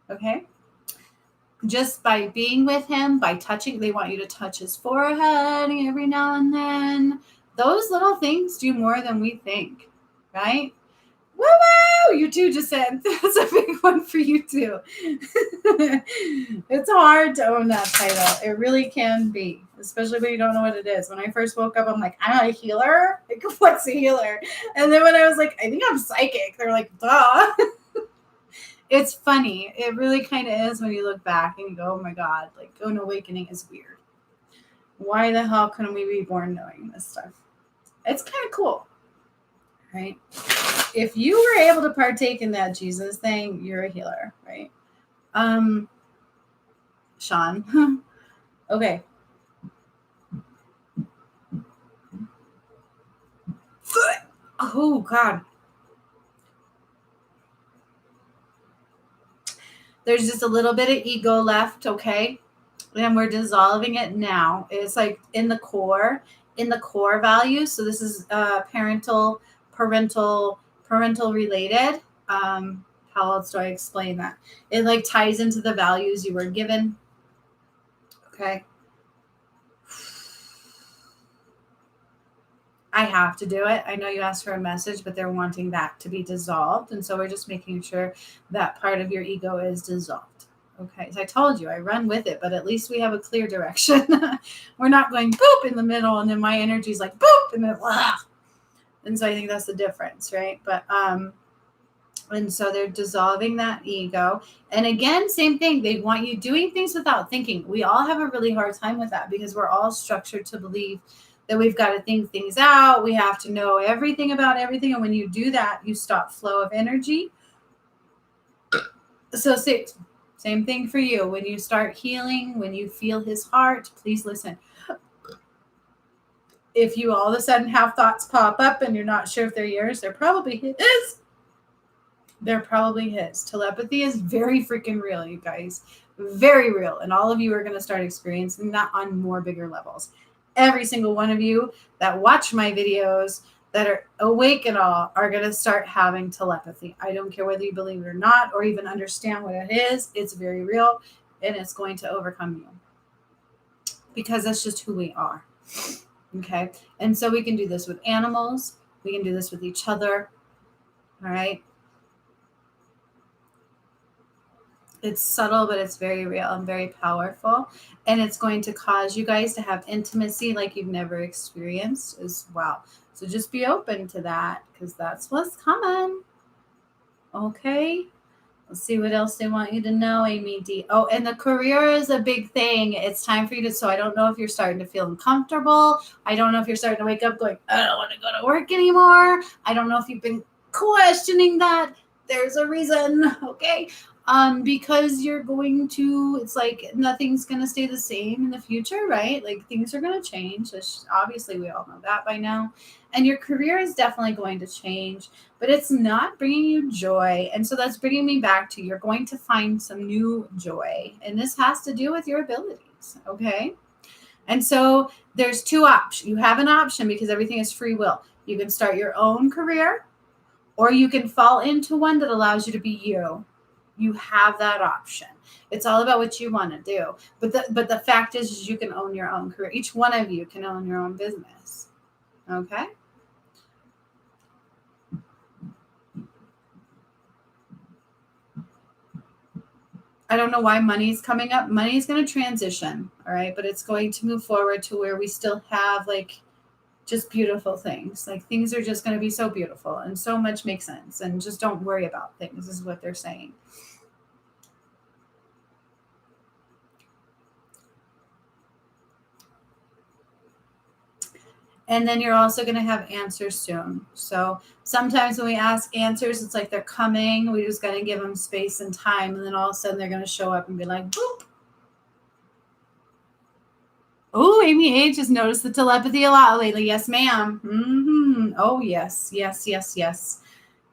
Okay. Just by being with him, by touching, they want you to touch his forehead every now and then. Those little things do more than we think, right? Woo woo! You too just said that's a big one for you too. It's hard to own that title. It really can be, especially when you don't know what it is. When I first woke up, I'm like, I'm a healer? Like, what's a healer? And then when I was like, I think I'm psychic, they're like, duh. It's funny. It really kind of is when you look back and you go, oh my God, like an awakening is weird. Why the hell couldn't we be born knowing this stuff? It's kind of cool, right? If you were able to partake in that Jesus thing, you're a healer, right? Sean. Okay. Oh, God. There's just a little bit of ego left, okay? And we're dissolving it now. It's like in the core values. So this is parental related. How else do I explain that? It like ties into the values you were given. Okay. I have to do it. I know you asked for a message, but they're wanting that to be dissolved. And so we're just making sure that part of your ego is dissolved. Okay. So I told you I run with it, but at least we have a clear direction. We're not going boop in the middle and then my energy is like boop and then blah. And so I think that's the difference, right? But and so they're dissolving that ego. And again, same thing. They want you doing things without thinking. We all have a really hard time with that because we're all structured to believe that we've got to think things out. We have to know everything about everything. And when you do that, you stop flow of energy. So same thing for you. When you start healing, when you feel his heart, please listen. If you all of a sudden have thoughts pop up and you're not sure if they're yours, they're probably his. They're probably his. Telepathy is very freaking real, you guys. Very real. And all of you are going to start experiencing that on more bigger levels. Every single one of you that watch my videos that are awake at all are going to start having telepathy. I don't care whether you believe it or not, or even understand what it is. It's very real and it's going to overcome you because that's just who we are. Okay. And so we can do this with animals. We can do this with each other. All right. It's subtle, but it's very real and very powerful. And it's going to cause you guys to have intimacy like you've never experienced as well. So just be open to that because that's what's coming. Okay. Let's see what else they want you to know, Amy D. Oh, and the career is a big thing. It's time for you to, so I don't know if you're starting to feel uncomfortable. I don't know if you're starting to wake up going, I don't want to go to work anymore. I don't know if you've been questioning that. There's a reason. Okay. Because you're going to, it's like nothing's going to stay the same in the future, right? Like things are going to change. Obviously, we all know that by now. And your career is definitely going to change, but it's not bringing you joy. And so that's bringing me back to you're going to find some new joy. And this has to do with your abilities, okay? And so there's two options. You have an option because everything is free will. You can start your own career, or you can fall into one that allows you to be you. You have that option. It's all about what you want to do. But the fact is you can own your own career. Each one of you can own your own business. Okay? I don't know why money's coming up. Money is going to transition, all right? But it's going to move forward to where we still have like just beautiful things. Like things are just going to be so beautiful and so much makes sense. And just don't worry about things is what they're saying. And then you're also going to have answers soon. So sometimes when we ask answers, it's like they're coming. We just got to give them space and time. And then all of a sudden they're going to show up and be like, boop. Oh, Amy H has noticed the telepathy a lot lately. Yes, ma'am. Mm-hmm. Oh, yes. Yes, yes, yes.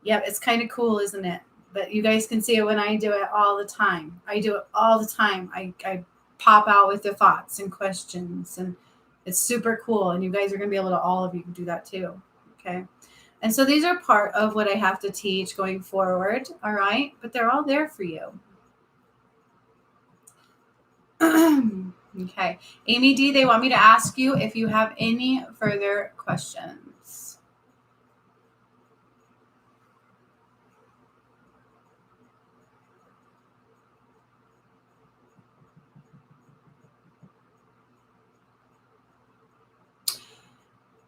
Yeah, it's kind of cool, isn't it? But you guys can see it when I do it all the time. I do it all the time. I pop out with the thoughts and questions, and it's super cool. And you guys are going to be able to, all of you can do that too. Okay. And so these are part of what I have to teach going forward. All right. But they're all there for you. Okay. Amy D, they want me to ask you if you have any further questions.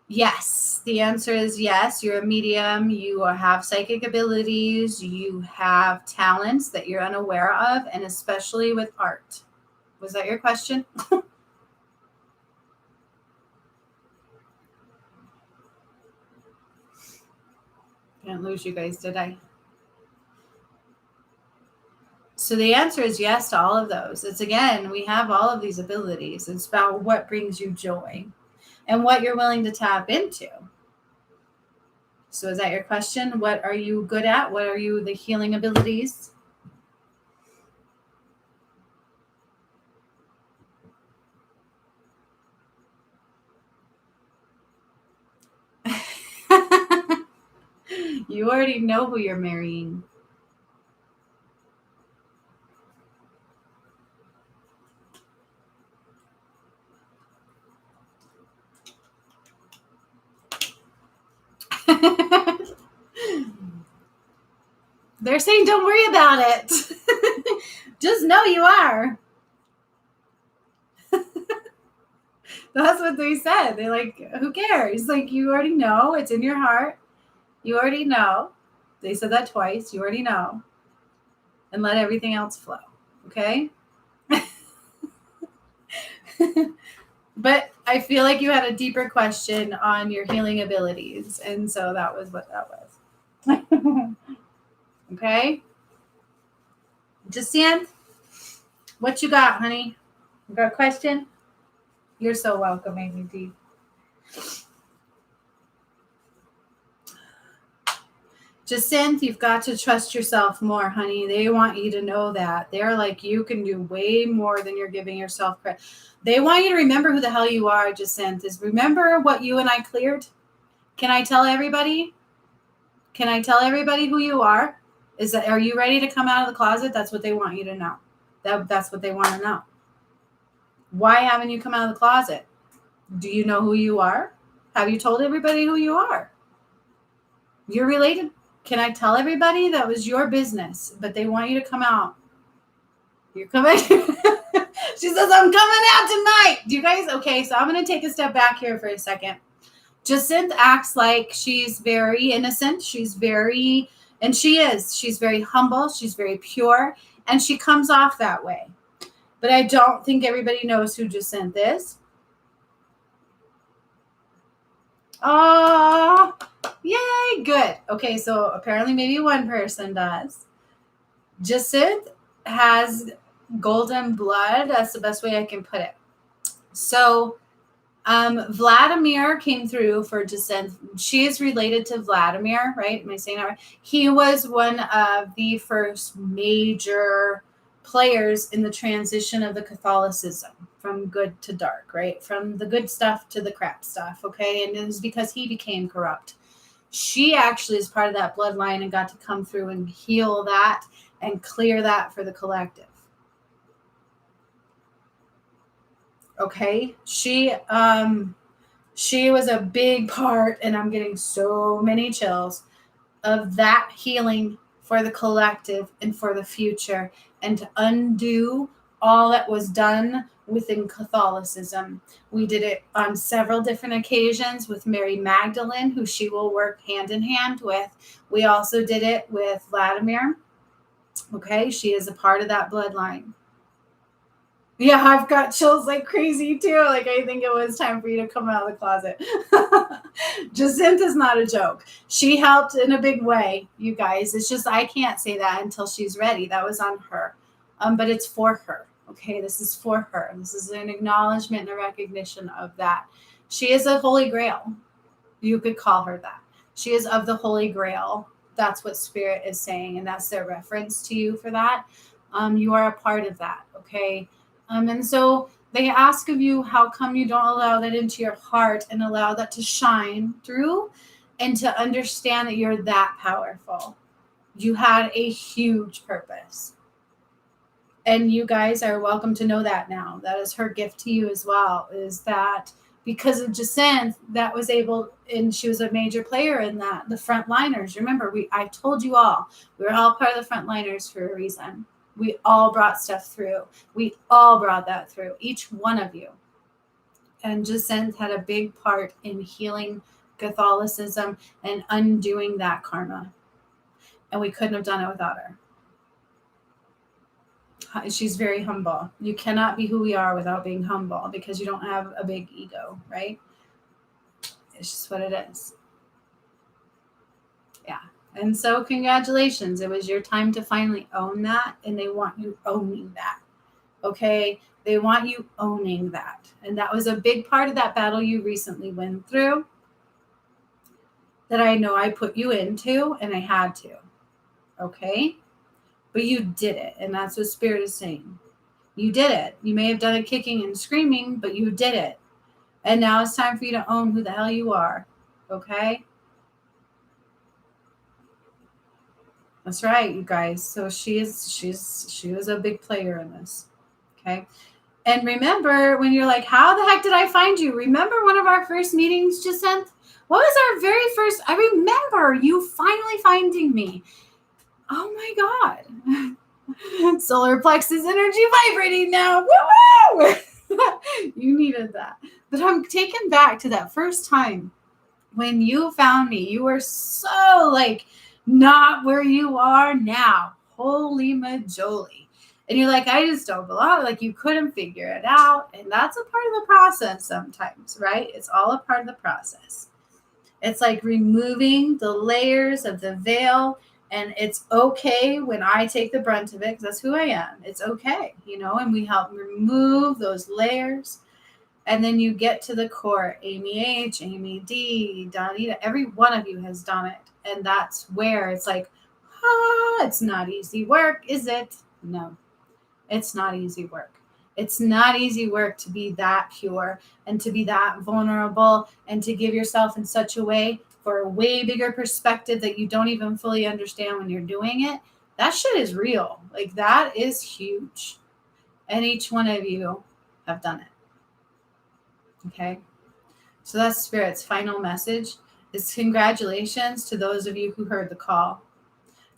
Yes, the answer is yes. You're a medium. You have psychic abilities. You have talents that you're unaware of, and especially with art. Was that your question? Didn't lose you guys, did I? So the answer is yes to all of those. It's again, we have all of these abilities. It's about what brings you joy and what you're willing to tap into. So is that your question? What are you good at? What are you the healing abilities? You already know who you're marrying. They're saying don't worry about it. Just know you are. That's what they said. They're like, who cares? Like, you already know. It's in your heart. You already know. They said that twice. You already know. And let everything else flow. Okay? But I feel like you had a deeper question on your healing abilities. And so that was what that was. Okay? Jacinth, what you got, honey? You got a question? You're so welcome, Amy D. Jacinth, you've got to trust yourself more, honey. They want you to know that. They're like, you can do way more than you're giving yourself credit. They want you to remember who the hell you are, Jacinth. Is remember what you and I cleared? Can I tell everybody? Can I tell everybody who you are? Are you ready to come out of the closet? That's what they want you to know. That's what they want to know. Why haven't you come out of the closet? Do you know who you are? Have you told everybody who you are? You're related. Can I tell everybody that was your business, but they want you to come out? You're coming. She says, I'm coming out tonight. Do you guys? Okay, so I'm going to take a step back here for a second. Jacinth acts like she's very innocent. She's very, and she is. She's very humble. She's very pure, and she comes off that way. But I don't think everybody knows who Jacinth is. Oh, yay, good. Okay, so apparently maybe one person does. Jacinth has golden blood. That's the best way I can put it. So Vladimir came through for Jacinth. She is related to Vladimir, right? Am I saying that right? He was one of the first major players in the transition of the Catholicism from good to dark, right? From the good stuff to the crap stuff, okay? And it was because he became corrupt. She actually is part of that bloodline and got to come through and heal that and clear that for the collective. Okay, she was a big part, and I'm getting so many chills, of that healing for the collective and for the future, and to undo all that was done within Catholicism. We did it on several different occasions with Mary Magdalene, who she will work hand in hand with. We also did it with Vladimir. Okay, she is a part of that bloodline. Yeah, I've got chills like crazy too. Like, I think it was time for you to come out of the closet. Jacinta's not a joke. She helped in a big way, you guys. It's just I can't say that until she's ready. That was on her. But it's for her. Okay, this is for her. This is an acknowledgement and a recognition of that. She is a Holy Grail. You could call her that. She is of the Holy Grail. That's what Spirit is saying, and that's their reference to you for that. You are a part of that, okay? And so they ask of you, how come you don't allow that into your heart and allow that to shine through and to understand that you're that powerful? You had a huge purpose. And you guys are welcome to know that now. That is her gift to you as well, is that because of Jacinth, that was able, and she was a major player in that, the frontliners. Remember, I told you all, we were all part of the frontliners for a reason. We all brought stuff through. We all brought that through, each one of you. And Jacinth had a big part in healing Catholicism and undoing that karma. And we couldn't have done it without her. She's very humble. You cannot be who we are without being humble, because you don't have a big ego, right? It's just what it is. Yeah. And so congratulations. It was your time to finally own that, and they want you owning that. Okay? They want you owning that. And that was a big part of that battle you recently went through that I know I put you into, and I had to. Okay? But you did it, and that's what Spirit is saying. You did it. You may have done it kicking and screaming, but you did it. And now it's time for you to own who the hell you are. Okay? That's right, you guys. So she was a big player in this. Okay? And remember, when you're like, how the heck did I find you? Remember one of our first meetings, Jacinth? What was our very first? I remember you finally finding me. Oh my God. Solar plexus energy vibrating now. Woo-woo! You needed that. But I'm taken back to that first time when you found me. You were so like not where you are now. Holy majoli. And you're like, I just don't belong. Like, you couldn't figure it out. And that's a part of the process sometimes, right? It's all a part of the process. It's like removing the layers of the veil. And it's okay when I take the brunt of it, because that's who I am. It's okay, and we help remove those layers. And then you get to the core. Amy H, Amy D, Donita, every one of you has done it. And that's where it's like, it's not easy work, is it? No, it's not easy work. It's not easy work to be that pure and to be that vulnerable and to give yourself in such a way for a way bigger perspective that you don't even fully understand when you're doing it. That shit is real. Like, that is huge. And each one of you have done it. Okay? So that's Spirit's final message is congratulations to those of you who heard the call.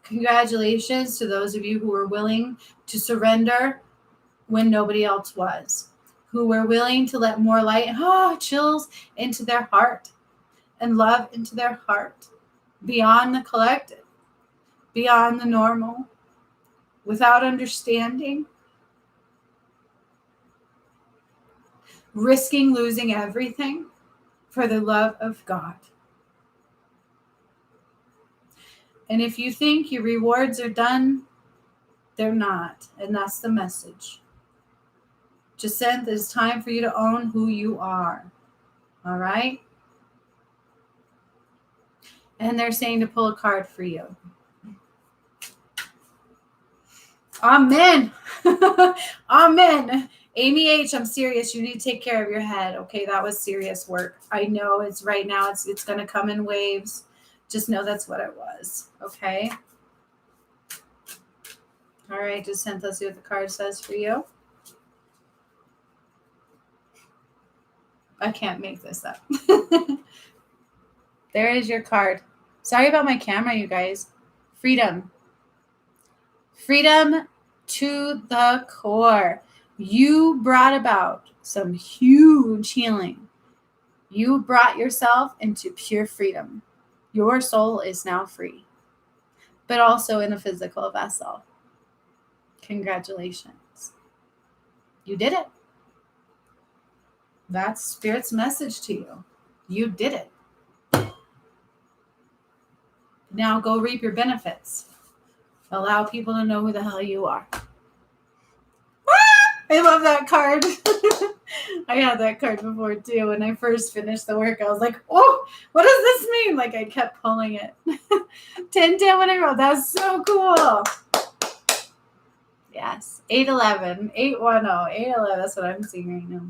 Congratulations to those of you who were willing to surrender when nobody else was, who were willing to let more light, chills into their heart and love into their heart, beyond the collective, beyond the normal, without understanding, risking losing everything for the love of God. And if you think your rewards are done, They're not. And that's the message. Jacinth, it's time for you to own who you are. All right? And they're saying to pull a card for you. Amen. Amen. Amy H, I'm serious. You need to take care of your head. Okay, that was serious work. I know it's right now. It's going to come in waves. Just know that's what it was. Okay. All right, Jacinth, let's see what the card says for you. I can't make this up. There is your card. Sorry about my camera, you guys. Freedom. Freedom to the core. You brought about some huge healing. You brought yourself into pure freedom. Your soul is now free, but also in a physical vessel. Congratulations. You did it. That's Spirit's message to you. You did it. Now go reap your benefits. Allow people to know who the hell you are. I love that card. I had that card before too. When I first finished the work, I was like, oh, what does this mean? Like I kept pulling it. 10 when I wrote. That's so cool. Yes. 811. 810. 811. That's what I'm seeing right now.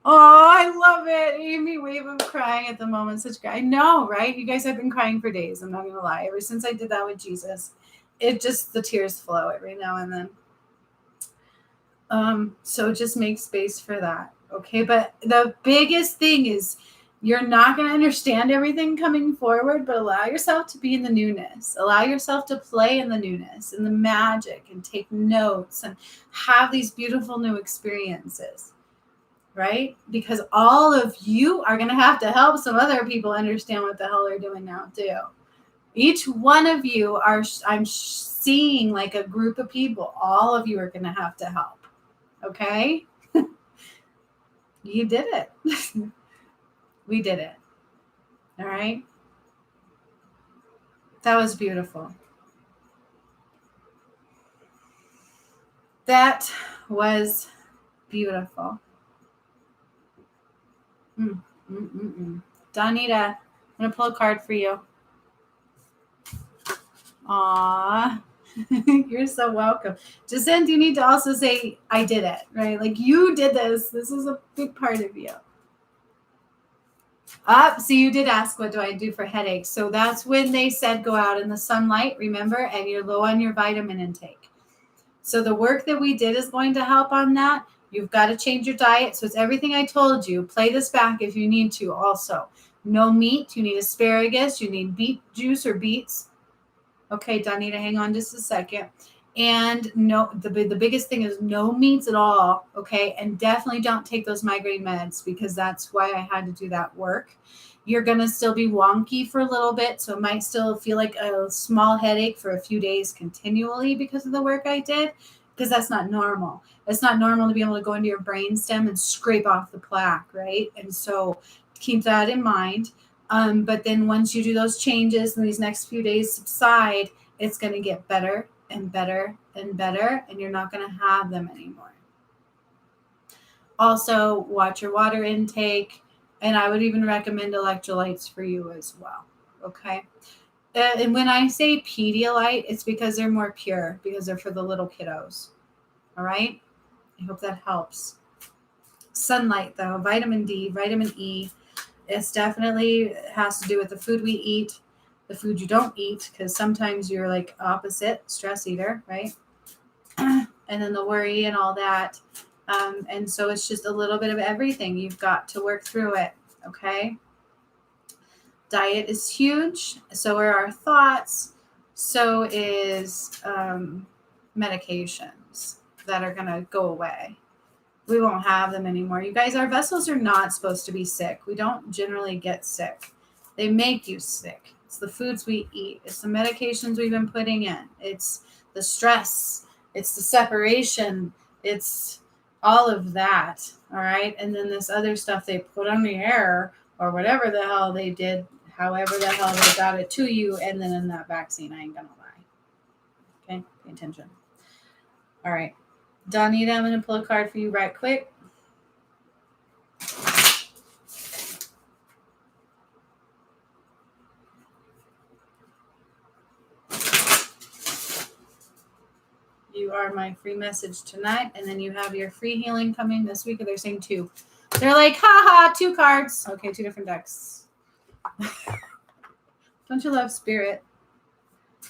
Oh, I love it. Amy Wave of crying at the moment. Such I know, right? You guys have been crying for days. I'm not gonna lie. Ever since I did that with Jesus, it just the tears flow every now and then. So just make space for that. Okay. But the biggest thing is you're not going to understand everything coming forward, but allow yourself to be in the newness. Allow yourself to play in the newness and the magic and take notes and have these beautiful new experiences. Right? Because all of you are going to have to help some other people understand what the hell they're doing now too. Each one of you are, I'm seeing like a group of people. All of you are going to have to help. Okay? You did it. We did it. All right? That was beautiful. That was beautiful. Donita, I'm going to pull a card for you. Aw. You're so welcome. Jacinth, you need to also say, I did it, right? Like you did this. This is a big part of you. So you did ask, what do I do for headaches? So that's when they said go out in the sunlight, remember, and you're low on your vitamin intake. So the work that we did is going to help on that. You've got to change your diet. So it's everything I told you. Play this back if you need to also. No meat. You need asparagus. You need beet juice or beets. Okay, Donita, hang on just a second. And no, the biggest thing is no meats at all, okay? And definitely don't take those migraine meds because that's why I had to do that work. You're going to still be wonky for a little bit, so it might still feel like a small headache for a few days continually because of the work I did, because that's not normal. It's not normal to be able to go into your brainstem and scrape off the plaque, right? And so keep that in mind. But then once you do those changes and these next few days subside, it's going to get better and better and better, and you're not going to have them anymore. Also, watch your water intake, and I would even recommend electrolytes for you as well, okay? And when I say Pedialyte, it's because they're more pure, because they're for the little kiddos, all right? I hope that helps. Sunlight, though, vitamin D, vitamin E, it's definitely has to do with the food we eat, the food you don't eat, because sometimes you're like opposite, stress eater, right? And then the worry and all that. And so it's just a little bit of everything. You've got to work through it, okay? Diet is huge. So are our thoughts. So is medications that are going to go away. We won't have them anymore. You guys, our vessels are not supposed to be sick. We don't generally get sick. They make you sick. It's the foods we eat. It's the medications we've been putting in. It's the stress. It's the separation. It's all of that. All right. And then this other stuff they put on the air or whatever the hell they did, however the hell they got it to you. And then in that vaccine, I ain't going to lie. Pay attention. All right. Donita, I'm going to pull a card for you right quick. You are my free message tonight, and then you have your free healing coming this week. They're saying 2. They're like, haha, 2 cards. Okay, 2 different decks. Don't you love spirit?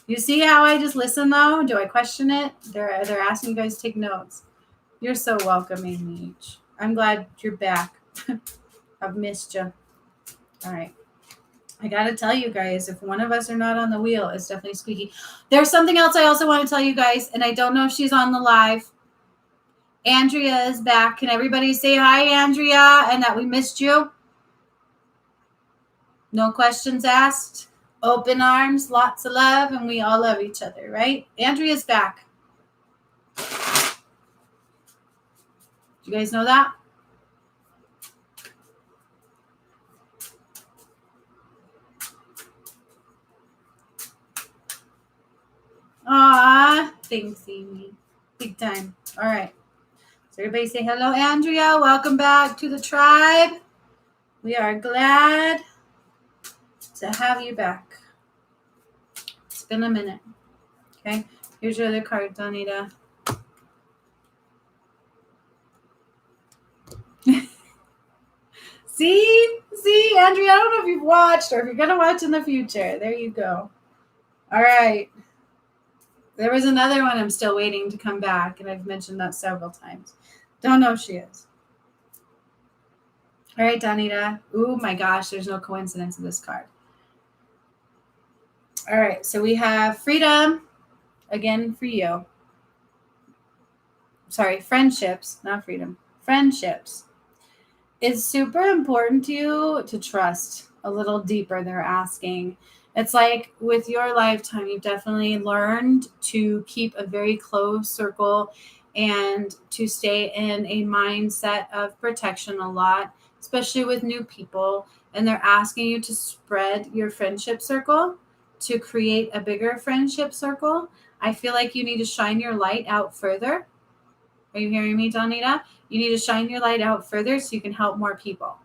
You see how I just listen, though? Do I question it? They're asking you guys to take notes. You're so welcoming, Meech. I'm glad you're back. I've missed you. All right. I got to tell you guys, if one of us are not on the wheel, it's definitely squeaky. There's something else I also want to tell you guys, and I don't know if she's on the live. Andrea is back. Can everybody say hi, Andrea, and that we missed you? No questions asked. Open arms, lots of love, and we all love each other, right? Andrea's back. Do you guys know that? Aw, thanks, Amy. Big time. All right. So everybody say hello, Andrea. Welcome back to the tribe. We are glad to have you back. It's been a minute. Okay. Here's your other card, Donita. See, Andrea, I don't know if you've watched or if you're going to watch in the future. There you go. All right. There was another one I'm still waiting to come back, and I've mentioned that several times. Don't know if she is. All right, Donita. Oh, my gosh, there's no coincidence in this card. All right, so we have freedom, again, for you. Sorry, friendships, not freedom. Friendships. It's super important to you to trust a little deeper, they're asking. It's like with your lifetime, you've definitely learned to keep a very close circle and to stay in a mindset of protection a lot, especially with new people. And they're asking you to spread your friendship circle to create a bigger friendship circle. I feel like you need to shine your light out further. Are you hearing me, Donita? You need to shine your light out further so you can help more people.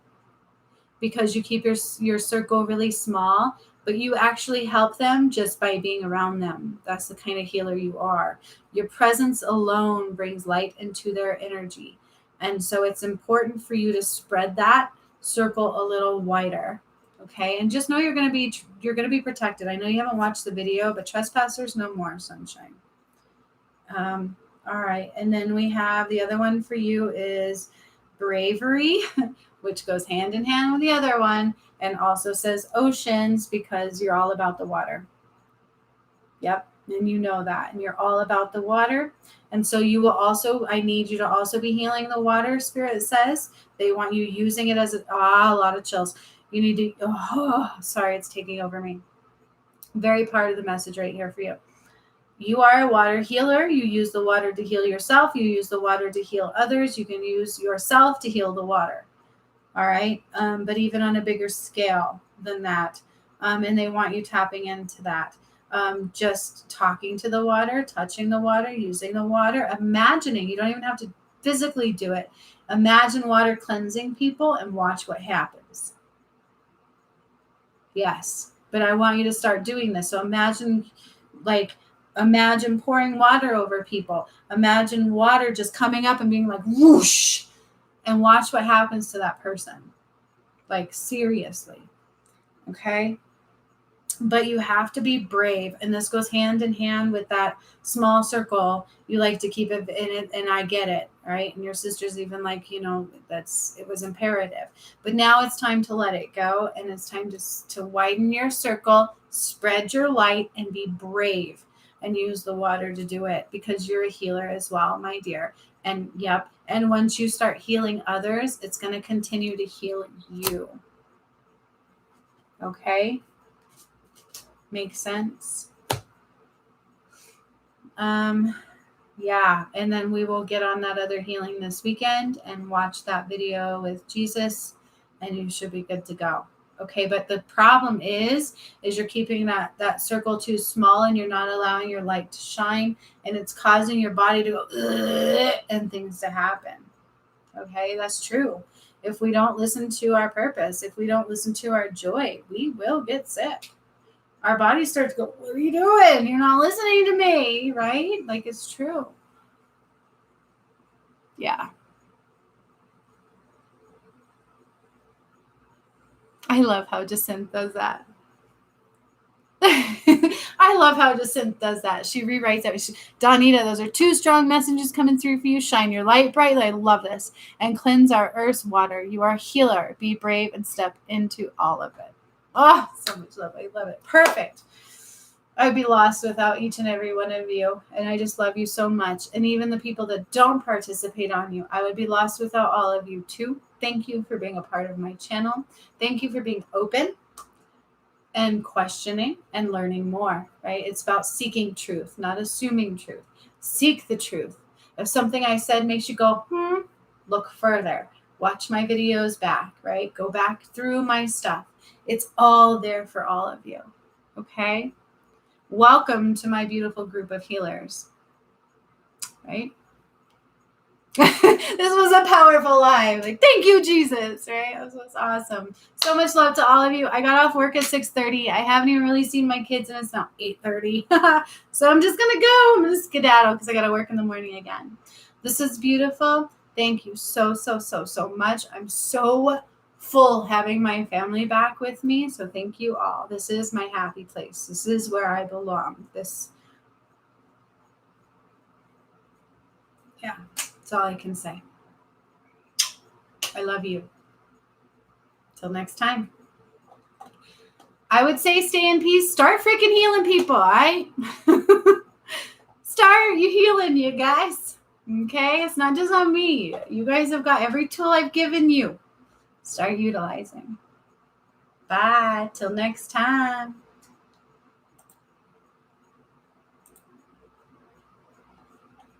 Because you keep your circle really small, but you actually help them just by being around them. That's the kind of healer you are. Your presence alone brings light into their energy. And so it's important for you to spread that circle a little wider. Okay? And just know you're going to be protected. I know you haven't watched the video, but trespassers no more, sunshine. All right. And then we have the other one for you is bravery, which goes hand in hand with the other one, and also says oceans because you're all about the water. Yep. And you know that. And you're all about the water. And so you will also, I need you to also be healing the water, Spirit says. They want you using it as a lot of chills. You need to, sorry, it's taking over me. Very part of the message right here for you. You are a water healer. You use the water to heal yourself. You use the water to heal others. You can use yourself to heal the water. All right. But even on a bigger scale than that. And they want you tapping into that. Just talking to the water, touching the water, using the water, imagining. You don't even have to physically do it. Imagine water cleansing people and watch what happens. Yes. But I want you to start doing this. So imagine pouring water over people. Imagine water just coming up and being like whoosh, and watch what happens to that person. Like seriously. Okay? But you have to be brave. And this goes hand in hand with that small circle. You like to keep it in it. And I get it. Right. And your sister's even like, it was imperative. But now it's time to let it go. And it's time to widen your circle, spread your light, and be brave. And use the water to do it because you're a healer as well, my dear. And yep. And once you start healing others, it's going to continue to heal you. Okay. Makes sense. Yeah. And then we will get on that other healing this weekend and watch that video with Jesus, and you should be good to go. Okay, but the problem is you're keeping that circle too small, and you're not allowing your light to shine, and it's causing your body to go "Ugh," and things to happen. Okay, that's true. If we don't listen to our purpose, if we don't listen to our joy, we will get sick. Our body starts to go, what are you doing? You're not listening to me, right? Like, it's true. Yeah. I love how Jacinth does that. I love how Jacinth does that. She rewrites that. Donita, those are 2 strong messages coming through for you. Shine your light brightly. I love this. And cleanse our earth's water. You are a healer. Be brave and step into all of it. Oh, so much love. I love it. Perfect. I'd be lost without each and every one of you. And I just love you so much. And even the people that don't participate on you, I would be lost without all of you too. Thank you for being a part of my channel. Thank you for being open and questioning and learning more, right? It's about seeking truth, not assuming truth. Seek the truth. If something I said makes you go, look further. Watch my videos back, right? Go back through my stuff. It's all there for all of you, okay? Welcome to my beautiful group of healers, right? This was a powerful live. Like, thank you, Jesus, right? This was awesome. So much love to all of you. I got off work at 6:30. I haven't even really seen my kids, and it's now 8:30. So I'm just going to go. I'm going to skedaddle because I got to work in the morning again. This is beautiful. Thank you so much. I'm so full having my family back with me. So thank you all. This is my happy place. This is where I belong. Yeah, that's all I can say. I love you. Till next time. I would say stay in peace. Start freaking healing people, all right? Start you healing, you guys. Okay? It's not just on me. You guys have got every tool I've given you. Start utilizing. Bye. Till next time.